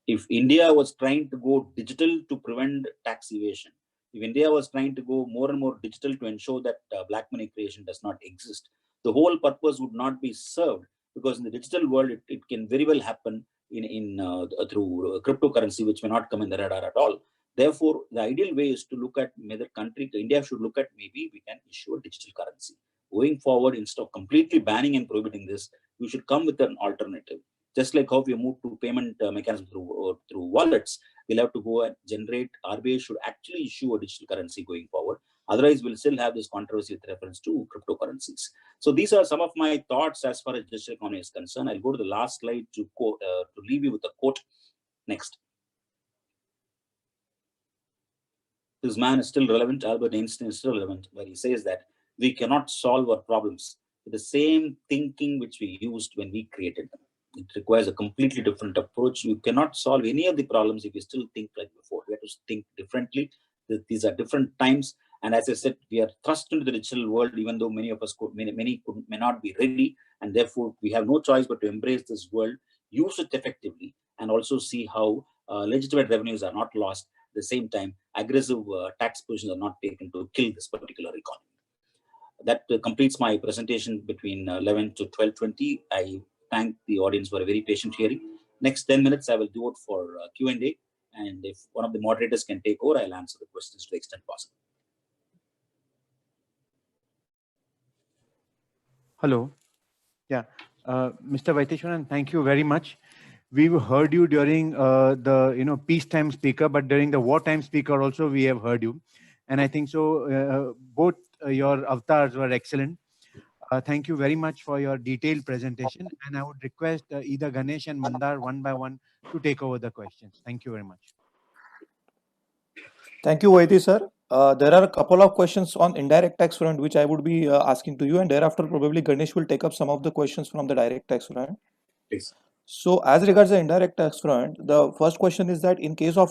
Speaker 3: If India was trying to go digital to prevent tax evasion, if India was trying to go more and more digital to ensure that black money creation does not exist, the whole purpose would not be served, because in the digital world, it can very well happen through cryptocurrency, which may not come in the radar at all. Therefore, the ideal way is to look at whether India should look at maybe we can issue a digital currency. Going forward, instead of completely banning and prohibiting this, we should come with an alternative. Just like how we move to payment mechanism through wallets, we'll have to go and generate. RBI should actually issue a digital currency going forward. Otherwise, we'll still have this controversy with reference to cryptocurrencies. So these are some of my thoughts as far as digital economy is concerned. I'll go to the last slide to leave you with a quote. Next. this man is still relevant, Albert Einstein is still relevant, where he says that we cannot solve our problems with the same thinking which we used when we created them. It requires a completely different approach. You cannot solve any of the problems if you still think like before. We have to think differently. These are different times. And as I said, we are thrust into the digital world, even though many of us may not be ready. And therefore, we have no choice but to embrace this world, use it effectively, and also see how legitimate revenues are not lost. At the same time, aggressive tax positions are not taken to kill this particular economy. That completes my presentation between 11 to 12:20. I thank the audience for a very patient hearing. Next 10 minutes, I will do it for Q&A. And if one of the moderators can take over, I'll answer the questions to the extent possible.
Speaker 1: Hello. Yeah. Mr. Vaitheeswaran, thank you very much. We've heard you during the peacetime speaker, but during the wartime speaker also we have heard you. And I think so both your avatars were excellent. Thank you very much for your detailed presentation. And I would request either Ganesh and Mandar one by one to take over the questions. Thank you very much.
Speaker 5: Thank you, Vaidhi sir. There are a couple of questions on indirect tax front which I would be asking to you, and thereafter probably Ganesh will take up some of the questions from the direct tax front.
Speaker 3: Please.
Speaker 5: So as regards the indirect tax front, the first question is that in case of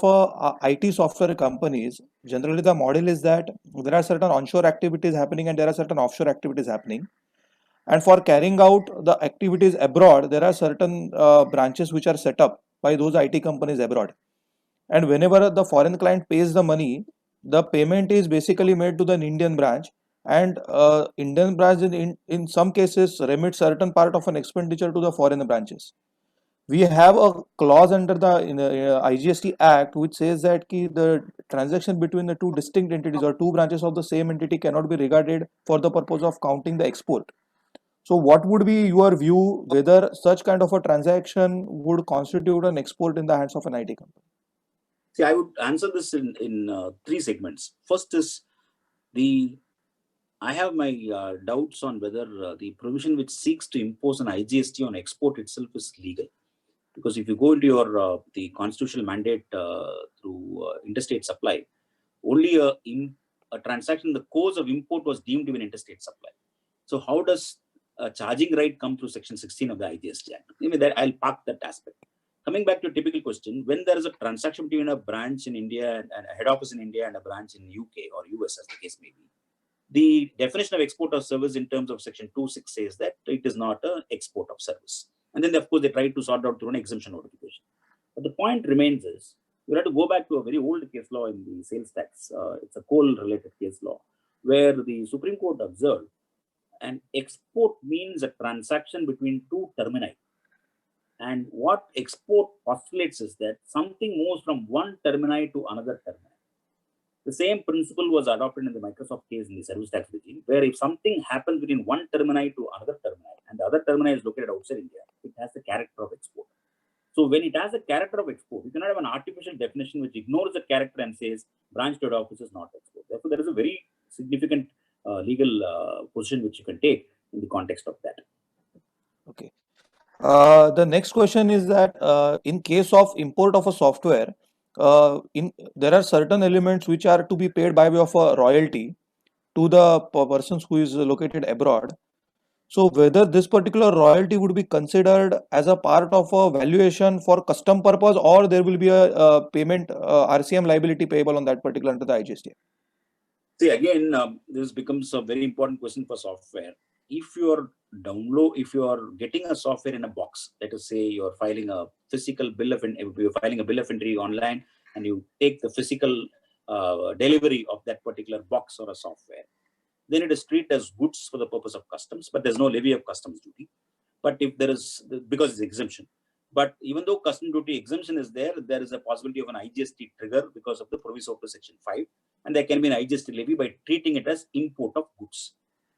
Speaker 5: IT software companies, generally the model is that there are certain onshore activities happening and there are certain offshore activities happening. And for carrying out the activities abroad, there are certain branches which are set up by those IT companies abroad. And whenever the foreign client pays the money, the payment is basically made to the Indian branch, and Indian branch in some cases remits certain part of an expenditure to the foreign branches. We have a clause under the IGST Act which says that the transaction between the two distinct entities or two branches of the same entity cannot be regarded for the purpose of counting the export. So what would be your view whether such kind of a transaction would constitute an export in the hands of an IT company?
Speaker 3: See, I would answer this in three segments. First is I have my doubts on whether the provision which seeks to impose an IGST on export itself is legal. Because if you go into your the constitutional mandate through interstate supply, only a transaction in the course of import was deemed to be an interstate supply. So how does a charging right come through Section 16 of the IGST Act? Maybe that I'll park that aspect. Coming back to a typical question, when there is a transaction between a branch in India and a head office in India and a branch in UK or US, as the case may be, the definition of export of service in terms of Section 2(6) says that it is not an export of service. And then, of course, they try to sort out through an exemption notification. But the point remains is, you have to go back to a very old case law in the sales tax. It's a coal-related case law, where the Supreme Court observed an export means a transaction between two termini. And what export postulates is that something moves from one termini to another termini. The same principle was adopted in the Microsoft case in the service tax regime, where if something happens between one termini to another termini, and the other termini is located outside India, it has the character of export. So when it has a character of export, you cannot have an artificial definition which ignores the character and says branch to head office is not export. Therefore, there is a very significant legal position which you can take in the context of that.
Speaker 5: Okay. The next question is that in case of import of a software, there are certain elements which are to be paid by way of a royalty to the persons who is located abroad. So whether this particular royalty would be considered as a part of a valuation for custom purpose, or there will be a payment RCM liability payable on that particular under the IGST.
Speaker 3: See, again, this becomes a very important question for software. If you are getting a software in a box, let us say you're filing a physical bill of entry online, and you take the physical delivery of that particular box or a software, then it is treated as goods for the purpose of customs, but there's no levy of customs duty. But if there is, because it's exemption. But even though custom duty exemption is there, there is a possibility of an IGST trigger because of the proviso of Section 5, and there can be an IGST levy by treating it as import of goods.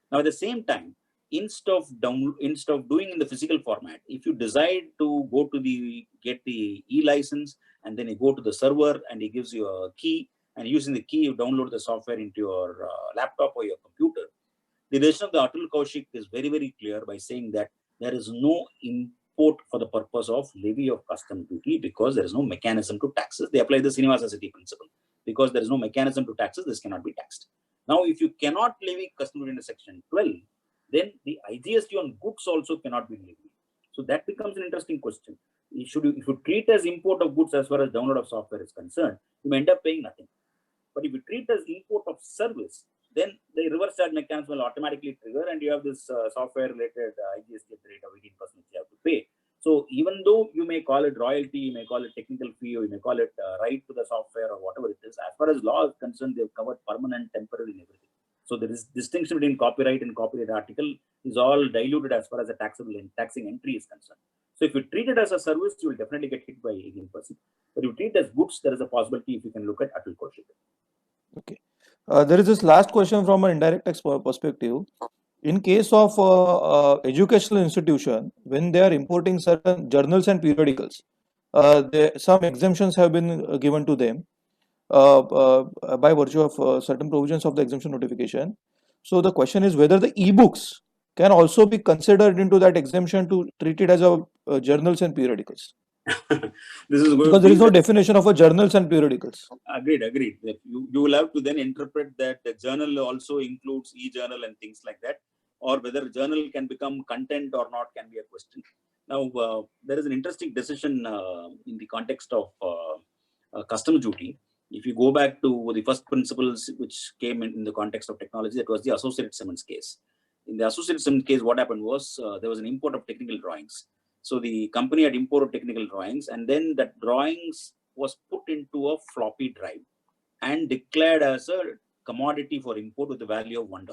Speaker 3: Now, at the same time, instead of doing in the physical format, if you decide to go to get the e-license, and then you go to the server and he gives you a key, and using the key, you download the software into your laptop or your computer. The decision of the Atul Kaushik is very, very clear by saying that there is no import for the purpose of levy of custom duty because there is no mechanism to taxes. They apply the Srinivasa City principle. because there is no mechanism to taxes, this cannot be taxed. Now, if you cannot levy custom duty under section 12, then the IGST on goods also cannot be levied. So that becomes an interesting question. If you treat as import of goods as far as download of software is concerned, you may end up paying nothing. But if you treat as import of service, then the reverse charge mechanism will automatically trigger, and you have this software related IGST at the rate of 18% you have to pay. So even though you may call it royalty, you may call it technical fee, or you may call it right to the software or whatever it is, as far as law is concerned, they've covered permanent, temporary, and everything. So there is distinction between copyright and copyright article is all diluted as far as the taxing entry is concerned. So if you treat it as a service, you will definitely get hit by 18%. But if you treat it as goods, there is a possibility if you can look at Atul Kaushik.
Speaker 5: Okay. There is this last question from an indirect tax perspective. In case of educational institution, when they are importing certain journals and periodicals, some exemptions have been given to them by virtue of certain provisions of the exemption notification. So the question is whether the e-books can also be considered into that exemption to treat it as a journals and periodicals.
Speaker 3: This is
Speaker 5: because there is no definition of a journals and periodicals.
Speaker 3: Agreed. You will have to then interpret that the journal also includes e-journal and things like that, or whether journal can become content or not can be a question. Now, there is an interesting decision in the context of customs duty. If you go back to the first principles which came in the context of technology, that was the Associated Simmons case. In the Associated Simmons case, what happened was there was an import of technical drawings. So the company had imported technical drawings, and then that drawings was put into a floppy drive and declared as a commodity for import with the value of $1.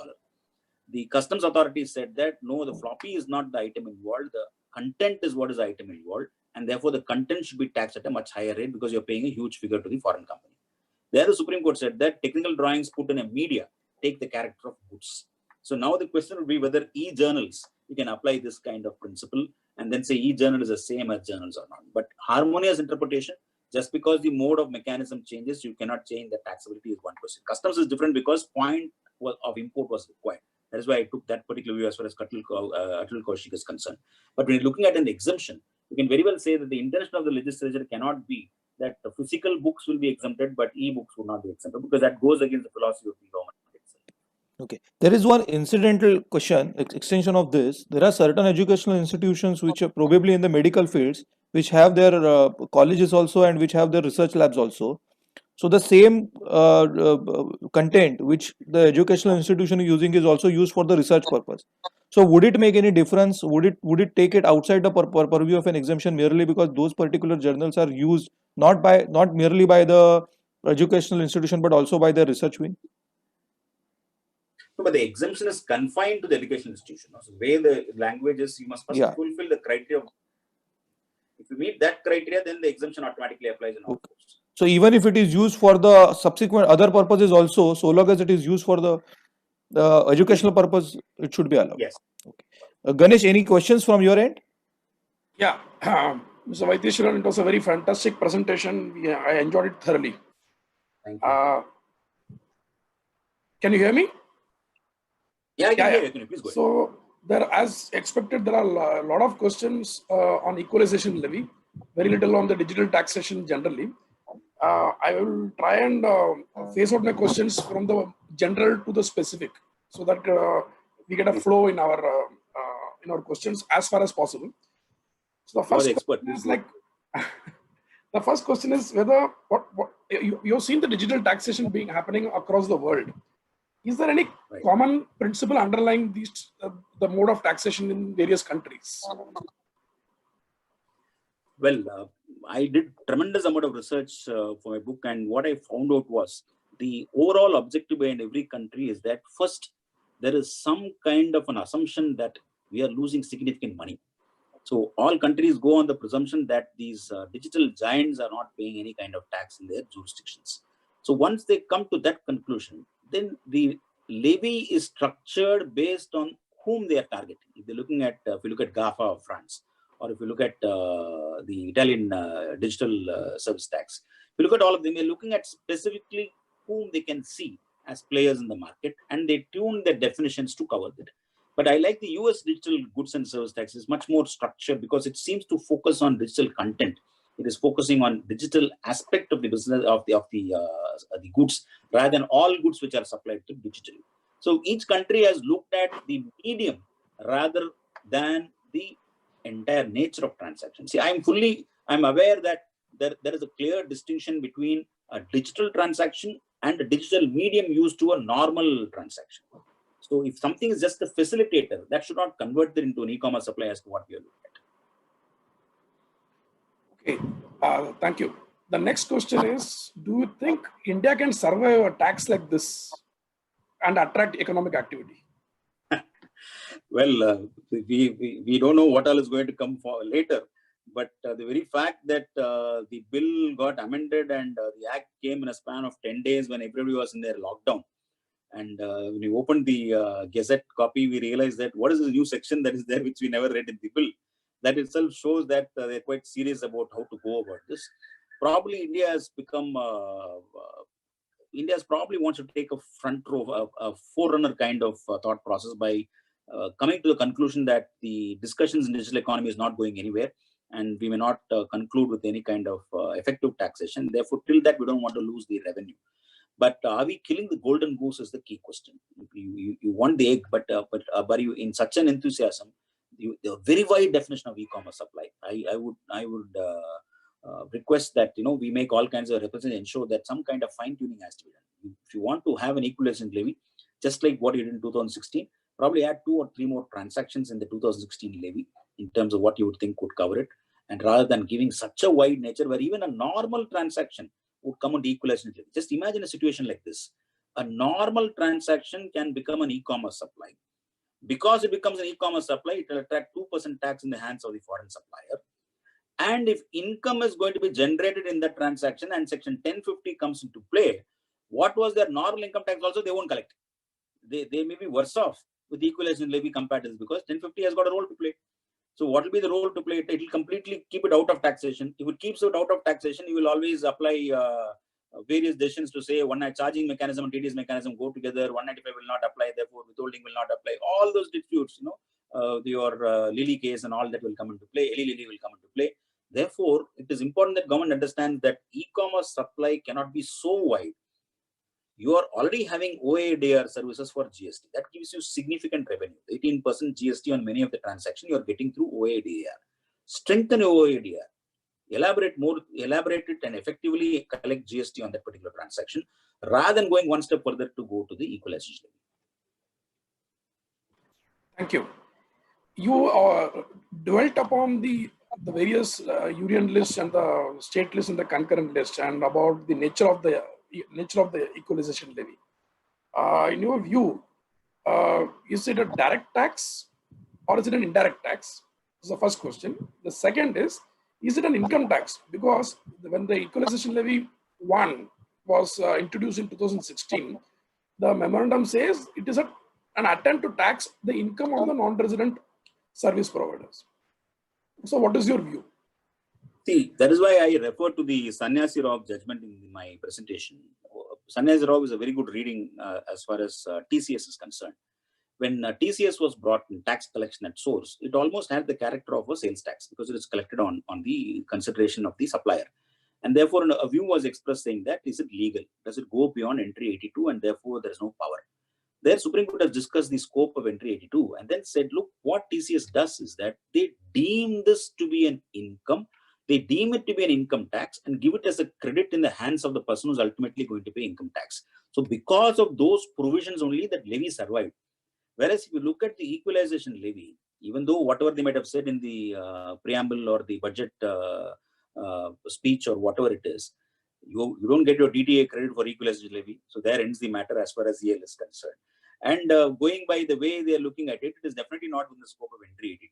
Speaker 3: The customs authorities said that no, the floppy is not the item involved. The content is what is the item involved, and therefore the content should be taxed at a much higher rate because you're paying a huge figure to the foreign company. There, the Supreme Court said that technical drawings put in a media take the character of goods. So now the question will be whether e-journals, you can apply this kind of principle and then say e-journal is the same as journals or not. But harmonious interpretation, just because the mode of mechanism changes, you cannot change the taxability is one question. Customs is different because point of import was required. That is why I took that particular view as far as Atul Kaushik is concerned. But when you're looking at an exemption, you can very well say that the intention of the legislature cannot be that the physical books will be exempted, but e-books will not be exempted, because that goes against the philosophy of the government itself.
Speaker 5: Okay. There is one incidental question, extension of this. There are certain educational institutions which are probably in the medical fields, which have their colleges also and which have their research labs also. So the same content which the educational institution is using is also used for the research purpose. So would it make any difference? Would it take it outside the purview of an exemption merely because those particular journals are used not merely by the educational institution but also by the research wing?
Speaker 3: No, but the exemption is confined to the education institution. So the way the language is, you must first fulfill the criteria. If you meet that criteria, then the exemption automatically applies in all courts.
Speaker 5: So even if it is used for the subsequent other purposes also, so long as it is used for the educational purpose, it should be allowed.
Speaker 3: Yes.
Speaker 5: Okay. Ganesh, any questions from your end?
Speaker 4: Yeah, Mr. Vaitheeswaran, it was a very fantastic presentation. I enjoyed it thoroughly.
Speaker 3: Thank you.
Speaker 4: Can you hear me?
Speaker 3: Yeah, I can hear you. Can you please go ahead?
Speaker 4: So, as expected, there are a lot of questions on equalization levy, very little on the digital taxation generally. I will try and phase out my questions from the general to the specific, so that we get a flow in our questions as far as possible. So the first question is like, the first question is whether you've seen the digital taxation being happening across the world. Is there any common principle underlying these the mode of taxation in various countries?
Speaker 3: Well, I did tremendous amount of research for my book, and what I found out was the overall objective behind every country is that first there is some kind of an assumption that we are losing significant money. So all countries go on the presumption that these digital giants are not paying any kind of tax in their jurisdictions. So once they come to that conclusion, then the levy is structured based on whom they are targeting. If they're looking at, if you look at GAFA of France, or if you look at the Italian digital service tax, if you look at all of them, they're looking at specifically whom they can see as players in the market, and they tune their definitions to cover that. But I like the US digital goods and service tax is much more structured because it seems to focus on digital content It is focusing on digital aspect of the business of the goods rather than all goods which are supplied to digitally. So each country has looked at the medium rather than the entire nature of transaction. See, I'm aware that there is a clear distinction between a digital transaction and a digital medium used to a normal transaction. So if something is just a facilitator, that should not convert it into an e-commerce supply as to what we are looking at.
Speaker 4: Okay, thank you. The next question is, do you think India can survive a tax like this and attract economic activity?
Speaker 3: Well, we don't know what all is going to come for later, but the very fact that the bill got amended and the act came in a span of 10 days when everybody was in their lockdown. And when we opened the Gazette copy, we realized that what is the new section that is there which we never read in the bill. That itself shows that they're quite serious about how to go about this. Probably India has become, India probably wants to take a front row, a forerunner kind of thought process by coming to the conclusion that the discussions in digital economy is not going anywhere, and we may not conclude with any kind of effective taxation. Therefore, till that, we don't want to lose the revenue. But are we killing the golden goose is the key question. You want the egg, but you in such an enthusiasm, the very wide definition of e-commerce supply. I would request that we make all kinds of representations, ensure that some kind of fine tuning has to be done. If you want to have an equalization levy, just like what you did in 2016, probably add 2 or 3 more transactions in the 2016 levy in terms of what you would think would cover it, and rather than giving such a wide nature where even a normal transaction would come under equalization levy. Just imagine a situation like this. A normal transaction can become an e-commerce supply. Because it becomes an e-commerce supply, it will attract 2% tax in the hands of the foreign supplier. And if income is going to be generated in that transaction and section 1050 comes into play, what was their normal income tax also, they won't collect. They may be worse off with equalization levy compared to this, because 1050 has got a role to play. So what will be the role to play? It will completely keep it out of taxation. If it keeps it out of taxation, you will always apply various decisions to say one charging mechanism and treaties mechanism go together. 195 will not apply, therefore withholding will not apply. All those disputes, your Lilly case and all that will come into play. Lilly will come into play. Therefore, it is important that government understands that e-commerce supply cannot be so wide. You are already having OADR services for GST. That gives you significant revenue. 18% GST on many of the transactions you are getting through OADR. Strengthen OADR. Elaborate it and effectively collect GST on that particular transaction rather than going one step further to go to the equalization.
Speaker 4: Thank you. You dwelt upon the various union lists and the state list and the concurrent list, and about the nature of the equalization levy. In your view, is it a direct tax or is it an indirect tax? This is the first question. The second is it an income tax? Because when the equalization levy 1 was introduced in 2016, the memorandum says it is an attempt to tax the income of the non-resident service providers. So what is your view?
Speaker 3: See, that is why I refer to the Sannyasi Rao judgment in my presentation. Sannyasi Rao is a very good reading as far as TCS is concerned. When TCS was brought in tax collection at source, it almost had the character of a sales tax because it is collected on the consideration of the supplier. And therefore, a view was expressed saying that, is it legal? Does it go beyond entry 82 and therefore there is no power? There, Supreme Court has discussed the scope of entry 82 and then said, look, what TCS does is that they deem this to be an income. They deem it to be an income tax and give it as a credit in the hands of the person who's ultimately going to pay income tax. So because of those provisions only, that levy survived. Whereas if you look at the equalization levy, even though whatever they might have said in the preamble or the budget speech or whatever it is, you don't get your DTA credit for equalization levy. So there ends the matter as far as EL is concerned. And going by the way they are looking at it, it is definitely not within the scope of entry 82.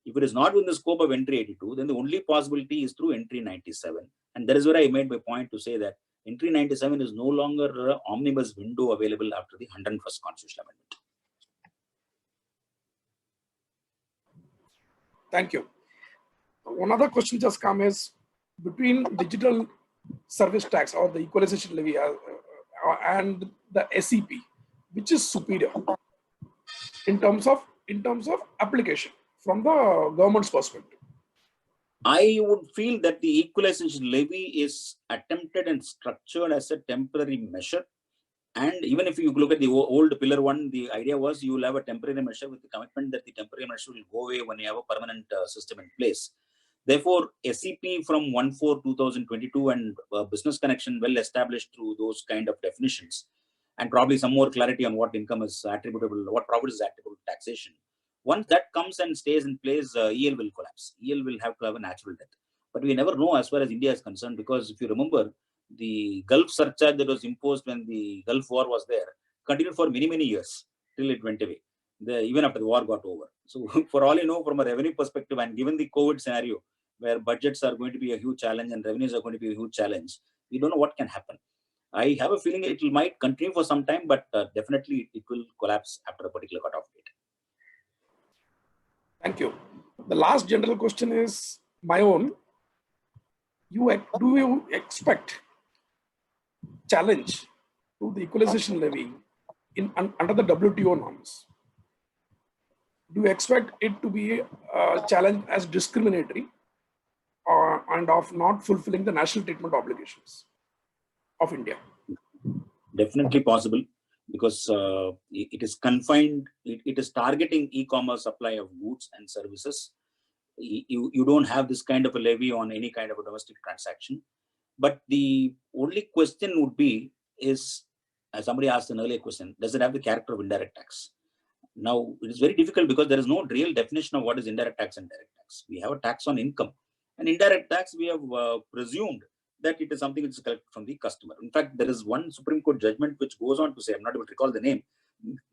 Speaker 3: If it is not within the scope of entry 82, then the only possibility is through entry 97. And that is where I made my point to say that entry 97 is no longer an omnibus window available after the 101st Constitutional Amendment.
Speaker 4: Thank you. One other question just come is, between digital service tax or the equalization levy and the SEP, which is superior in terms of application from the government's perspective?
Speaker 3: I would feel that the equalization levy is attempted and structured as a temporary measure. And even if you look at the old pillar one, the idea was you will have a temporary measure with the commitment that the temporary measure will go away when you have a permanent system in place. Therefore, SEP from 1/4/2022 and business connection well established through those kind of definitions, and probably some more clarity on what income is attributable, what profit is attributable to taxation. Once that comes and stays in place, EL will collapse. EL will have to have a natural death. But we never know as far as India is concerned, because if you remember, the Gulf surcharge that was imposed when the Gulf War was there continued for many, many years till it went away, even after the war got over. So for all you know, from a revenue perspective, and given the COVID scenario, where budgets are going to be a huge challenge and revenues are going to be a huge challenge, we don't know what can happen. I have a feeling it might continue for some time, but definitely it will collapse after a particular cutoff date.
Speaker 4: Thank you. The last general question is my own. Do you expect challenge to the equalization levy under the WTO norms? Do you expect it to be challenged as discriminatory and of not fulfilling the national treatment obligations of India?
Speaker 3: Definitely possible, because it is confined, it is targeting e-commerce supply of goods and services. You don't have this kind of a levy on any kind of a domestic transaction. But the only question would be is, as somebody asked an earlier question, does it have the character of indirect tax? Now, it is very difficult because there is no real definition of what is indirect tax and direct tax. We have a tax on income. And indirect tax, we have presumed that it is something which is collected from the customer. In fact, there is one Supreme Court judgment which goes on to say, I'm not able to recall the name,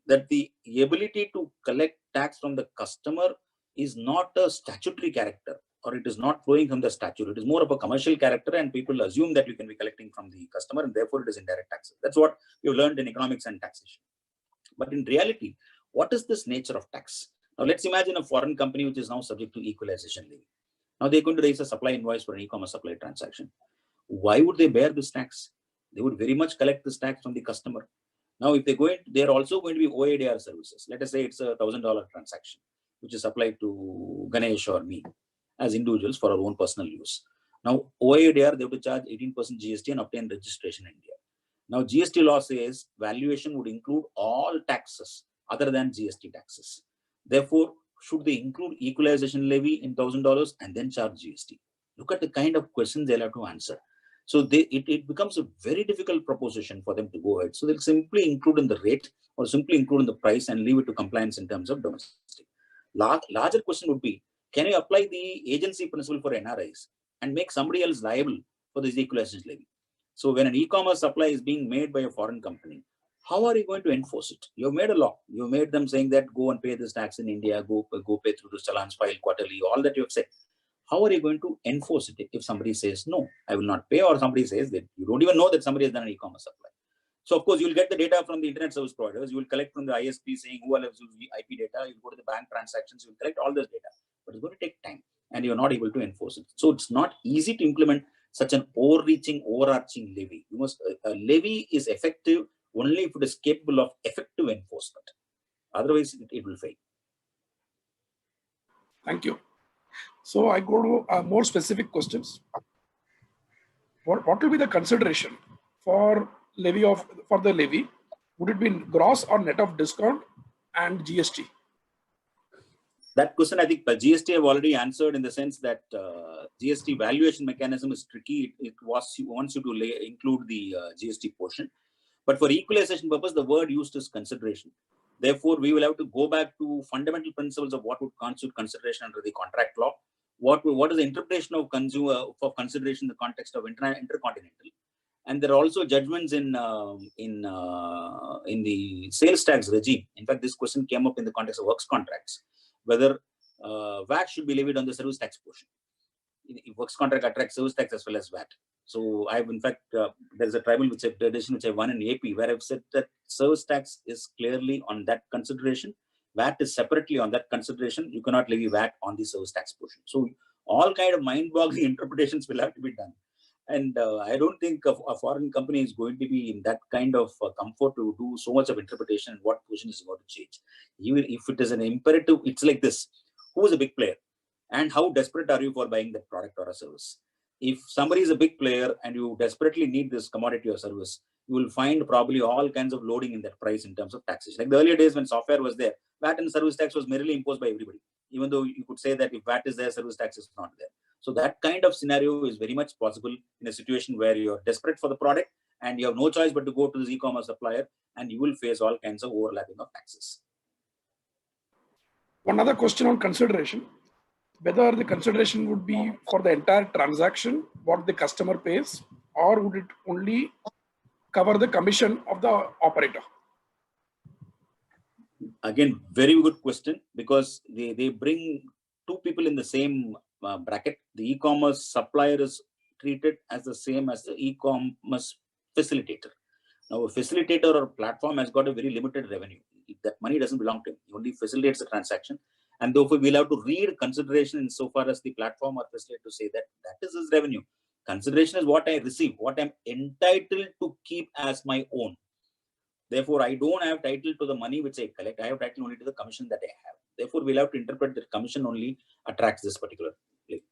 Speaker 3: that the ability to collect tax from the customer is not a statutory character, or it is not flowing from the statute. It is more of a commercial character, and people assume that you can be collecting from the customer, and therefore it is indirect tax. That's what we've learned in economics and taxation. But in reality, what is this nature of tax? Now, let's imagine a foreign company which is now subject to equalization levy. Now, they're going to raise a supply invoice for an e-commerce supply transaction. Why would they bear this tax? They would very much collect this tax from the customer. Now, if they're also going to be OADR services. Let us say it's a $1,000 transaction, which is applied to Ganesh or me as individuals for our own personal use. Now, OADR, they have to charge 18% GST and obtain registration in India. Now, GST law says valuation would include all taxes other than GST taxes. Therefore, should they include equalization levy in $1,000 and then charge GST? Look at the kind of questions they'll have to answer. So it becomes a very difficult proposition for them to go ahead. So they'll simply include in the rate or simply include in the price and leave it to compliance in terms of domestic. Larger question would be, can you apply the agency principle for NRIs and make somebody else liable for this equalization levy? So when an e-commerce supply is being made by a foreign company, how are you going to enforce it? You've made a law. You've made them saying that go and pay this tax in India, go pay through the challans file quarterly, all that you have said. How are you going to enforce it if somebody says, no, I will not pay, or somebody says that you don't even know that somebody has done an e-commerce supply? So, of course, you'll get the data from the internet service providers. You will collect from the ISP saying who all has used the IP data. You'll go to the bank transactions. You'll collect all this data. But it's going to take time, and you're not able to enforce it. So, it's not easy to implement such an overarching levy. A levy is effective only if it is capable of effective enforcement. Otherwise, it will fail.
Speaker 4: Thank you. So I go to more specific questions. What will be the consideration for the levy? Would it be gross or net of discount and GST?
Speaker 3: That question, I think GST have already answered, in the sense that GST valuation mechanism is tricky. It wants you to include the GST portion. But for equalization purpose, the word used is consideration. Therefore, we will have to go back to fundamental principles of what would constitute consideration under the contract law. What is the interpretation of consumer for consideration in the context of intercontinental? And there are also judgments in the sales tax regime. In fact, this question came up in the context of works contracts, whether VAT should be levied on the service tax portion. Works contract attracts service tax as well as VAT. So I've, in fact, there's a tribal tradition which I won in AP, where I've said that service tax is clearly on that consideration. VAT is separately on that consideration. You cannot levy VAT on the service tax portion. So all kind of mind-boggling interpretations will have to be done. And I don't think a foreign company is going to be in that kind of comfort to do so much of interpretation and what position is going to change. Even if it is an imperative, it's like this. Who is a big player? and how desperate are you for buying that product or a service. If somebody is a big player and you desperately need this commodity or service, you will find probably all kinds of loading in that price in terms of taxation. Like the earlier days when software was there, VAT and service tax was merely imposed by everybody, even though you could say that if VAT is there, service tax is not there. So that kind of scenario is very much possible in a situation where you're desperate for the product and you have no choice but to go to this e-commerce supplier, and you will face all kinds of overlapping of taxes.
Speaker 4: One other question on consideration, whether the consideration would be for the entire transaction, what the customer pays, or would it only cover the commission of the operator?
Speaker 3: Again, very good question, because they bring two people in the same bracket. The e-commerce supplier is treated as the same as the e-commerce facilitator. Now, a facilitator or platform has got a very limited revenue. That money doesn't belong to him. He only facilitates the transaction. And therefore, we'll have to read consideration insofar as the platform or facilitator to say that that is his revenue. Consideration is what I receive, what I'm entitled to keep as my own. Therefore, I don't have title to the money which I collect. I have title only to the commission that I have. Therefore, we'll have to interpret that commission only attracts this particular levy.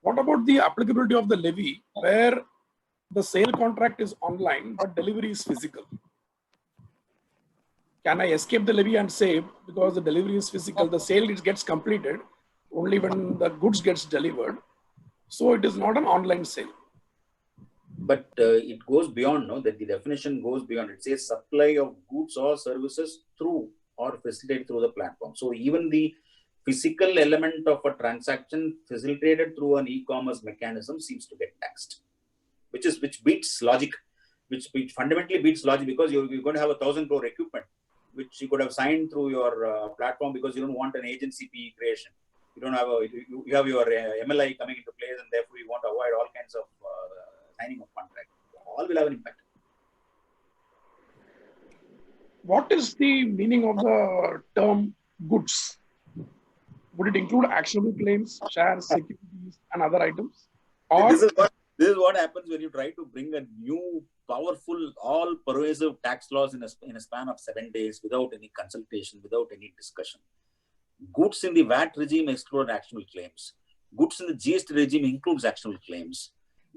Speaker 4: What about the applicability of the levy where the sale contract is online but delivery is physical? Can I escape the levy and say, because the delivery is physical, the sale gets completed only when the goods gets delivered, so it is not an online sale?
Speaker 3: But it goes beyond, no, that the definition goes beyond. It says supply of goods or services through or facilitated through the platform. So even the physical element of a transaction facilitated through an e-commerce mechanism seems to get taxed, which beats logic, which fundamentally beats logic, because you're going to have 1,000 crore equipment, which you could have signed through your platform, because you don't want an agency PE creation. You don't have you have your MLI coming into place, and therefore you want to avoid all kinds of signing of contract. All will have an impact.
Speaker 4: What is the meaning of the term goods? Would it include actionable claims, shares, securities, and other items? Or
Speaker 3: This is what happens when you try to bring a new, powerful, all-pervasive tax laws in a span of 7 days without any consultation, without any discussion. Goods in the VAT regime exclude actionable claims. Goods in the GST regime includes actionable claims.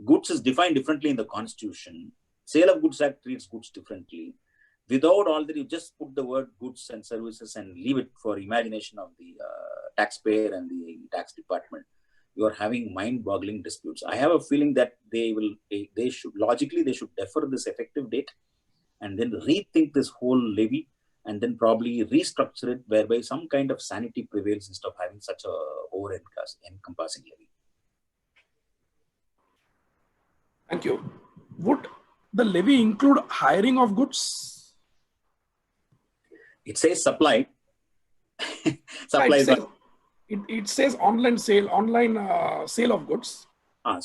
Speaker 3: Goods is defined differently in the Constitution. Sale of Goods Act treats goods differently. Without all that, you just put the word goods and services and leave it for imagination of the taxpayer and the tax department. You are having mind-boggling disputes. I have a feeling that they should defer this effective date and then rethink this whole levy, and then probably restructure it whereby some kind of sanity prevails instead of having such a over-encompassing levy.
Speaker 4: thank you. Would the levy include hiring of goods?
Speaker 3: It says supply.
Speaker 4: Supply is it says online sale of goods. And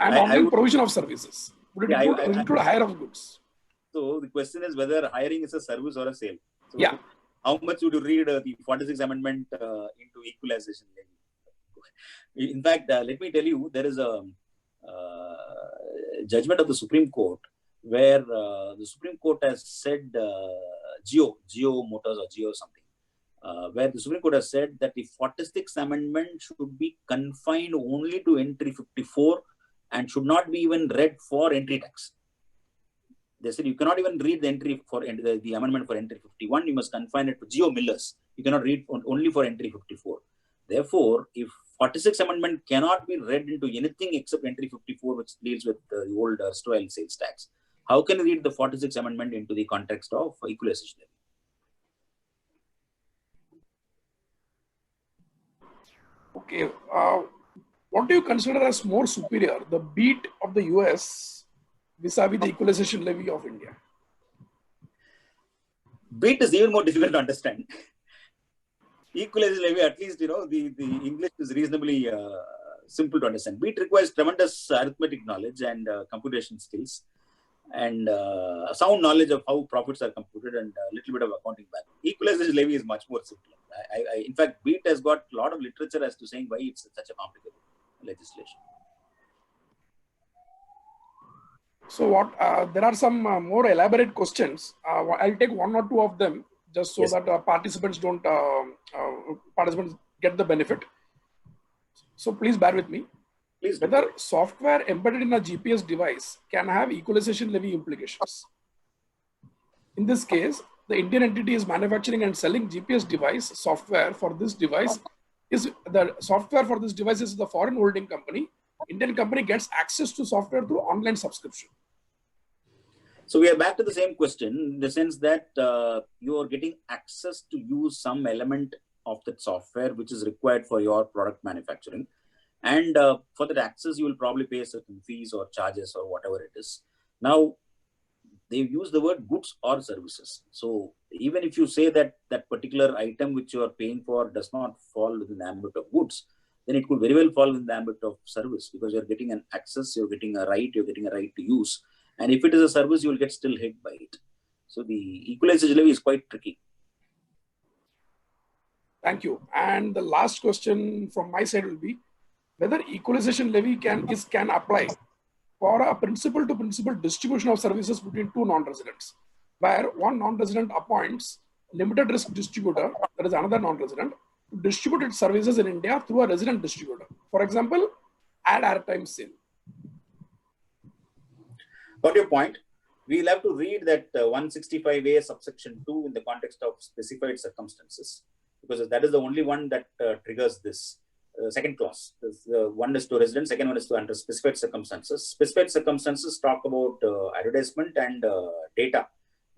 Speaker 4: online provision of services. Would it include hire of goods?
Speaker 3: So the question is whether hiring is a service or a sale. So
Speaker 4: yeah.
Speaker 3: How much would you read the 46th Amendment into equalization levy? In fact, let me tell you, there is a judgment of the Supreme Court where the Supreme Court has said Geo Motors or Geo something, where the Supreme Court has said that the 46th Amendment should be confined only to entry 54 and should not be even read for entry tax. They said you cannot even read the entry for the amendment for entry 51. You must confine it to Geo Millers. You cannot read only for entry 54. Therefore, if 46th Amendment cannot be read into anything except entry 54, which deals with the old erstwhile sales tax, how can you read the 46th Amendment into the context of equalization?
Speaker 4: Okay. What do you consider as more superior, the beat of the US vis-a-vis the equalization levy of India?
Speaker 3: Beat is even more difficult to understand. Equalization levy, at least, the English is reasonably simple to understand. Beat requires tremendous arithmetic knowledge and computation skills, and sound knowledge of how profits are computed, and a little bit of accounting back. Equalization levy is much more simple. In fact, BEAT has got a lot of literature as to saying why it's such a complicated legislation.
Speaker 4: So there are some more elaborate questions. I'll take one or two of them just so
Speaker 3: Yes.
Speaker 4: that participants get the benefit. So please bear with me.
Speaker 3: Please do.
Speaker 4: Whether software embedded in a GPS device can have equalization levy implications. In this case, the Indian entity is manufacturing and selling GPS device software for this device. Is the software for this device is the foreign holding company. Indian company gets access to software through online subscription.
Speaker 3: So we are back to the same question in the sense that you are getting access to use some element of that software which is required for your product manufacturing. And for that access, you will probably pay certain fees or charges or whatever it is. Now, they use the word goods or services. So even if you say that that particular item which you are paying for does not fall within the ambit of goods, then it could very well fall in the ambit of service because you're getting an access, you're getting a right to use. And if it is a service, you will get still hit by it. So the equalization levy is quite tricky.
Speaker 4: Thank you. And the last question from my side will be whether equalization levy can apply for a principal to principal distribution of services between two non-residents, where one non-resident appoints limited risk distributor, that is another non-resident, to distribute its services in India through a resident distributor. For example, ad airtime sale.
Speaker 3: Got your point. We'll have to read that 165A subsection 2 in the context of specified circumstances, because that is the only one that triggers this. Second clause. One is to resident, second one is to under specified circumstances. Specified circumstances talk about advertisement and data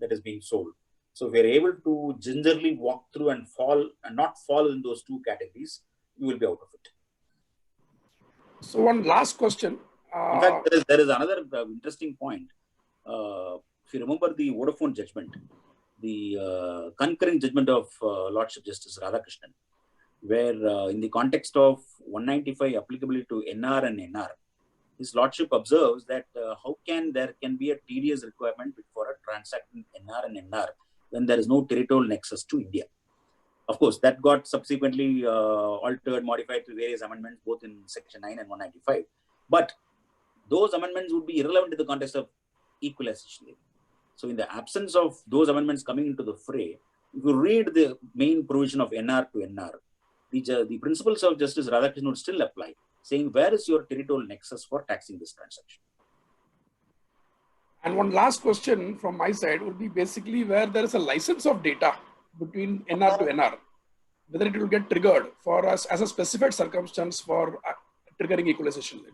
Speaker 3: that is being sold. So if we are able to gingerly walk through and not fall in those two categories, you will be out of it.
Speaker 4: So one last question.
Speaker 3: In fact, there is another interesting point. If you remember the Vodafone judgment, the concurring judgment of Lordship Justice Radhakrishnan, where in the context of 195 applicability to NR and NR, his Lordship observes that how can there be a TDS requirement for a transaction NR and NR when there is no territorial nexus to India. Of course, that got subsequently altered, modified through various amendments, both in Section 9 and 195. But those amendments would be irrelevant in the context of equalization. So in the absence of those amendments coming into the fray, if you read the main provision of NR to NR, the principles of Justice Radhakrishnan would still apply, saying where is your territorial nexus for taxing this transaction?
Speaker 4: And one last question from my side would be basically where there is a license of data between NR to NR, whether it will get triggered for us as a specified circumstance for triggering equalization levy.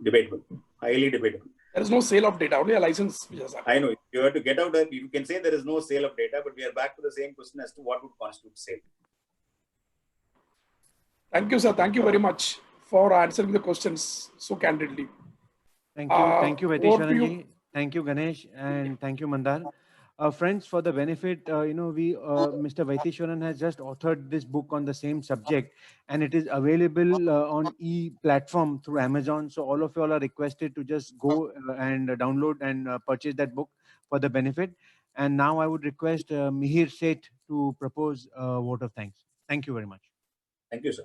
Speaker 3: Debatable, highly debatable.
Speaker 4: There is no sale of data, only a license which has happened.
Speaker 3: I know, if you have to get out of, you can say there is no sale of data, but we are back to the same question as to what would constitute sale.
Speaker 4: Thank you, sir. Thank you very much for answering the questions so candidly.
Speaker 1: Thank you, Vaitheeswaran ji. Thank you, Ganesh, and thank you, Mandar. Friends, for the benefit, Mr. Vaitheeswaran has just authored this book on the same subject, and it is available on e-platform through Amazon. So all of you all are requested to just go and download and purchase that book for the benefit. And now I would request Mihir Seth to propose a vote of thanks. Thank you very much.
Speaker 3: Thank you, sir.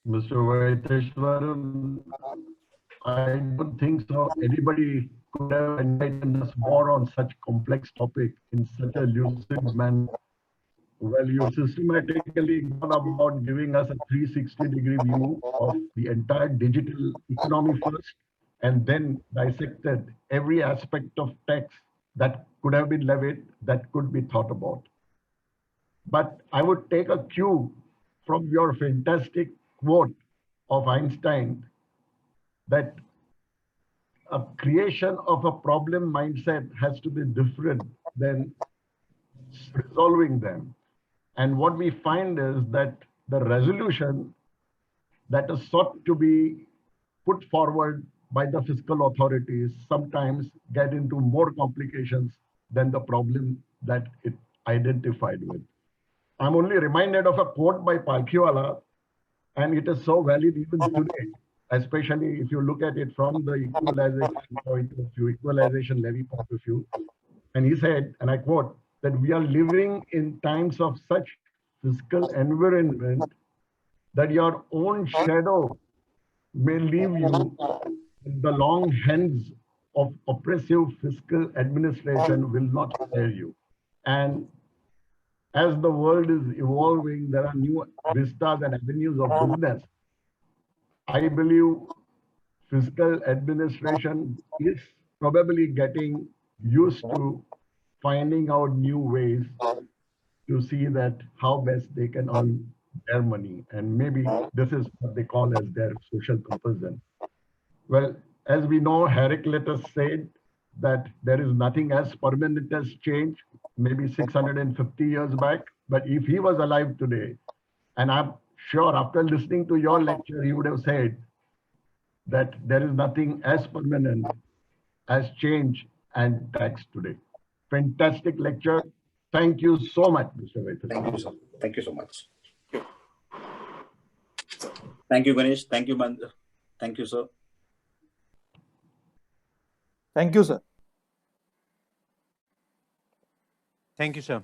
Speaker 2: Mr. Vaitheeswaran, I don't think so. Anybody could have enlightened us more on such complex topic in such a lucid manner. Well, you systematically gone about giving us a 360-degree view of the entire digital economy first, and then dissected every aspect of tax that could have been levied, that could be thought about. But I would take a cue from your fantastic quote of Einstein that a creation of a problem mindset has to be different than resolving them. And what we find is that the resolution that is sought to be put forward by the fiscal authorities sometimes get into more complications than the problem that it identified with. I'm only reminded of a quote by Palkhiwala, and it is so valid even today, especially if you look at it from the equalization point of view, equalization levy point of view. And he said, and I quote, that we are living in times of such fiscal environment that your own shadow may leave you in the long hands of oppressive fiscal administration will not spare you. And as the world is evolving, there are new vistas and avenues of business. I believe fiscal administration is probably getting used to finding out new ways to see that how best they can earn their money. And maybe this is what they call as their social compulsion. Well, as we know, Heraclitus said that there is nothing as permanent as change, maybe 650 years back. But if he was alive today, and I'm sure after listening to your lecture, he would have said that there is nothing as permanent as change and tax today. Fantastic lecture. Thank you so much, Mr. Vaitheeswaran.
Speaker 3: Thank you, sir. Thank you so much. Thank you, Ganesh. Thank you, Mandar. Thank you, sir.
Speaker 5: Thank you, sir.
Speaker 1: Thank you, sir.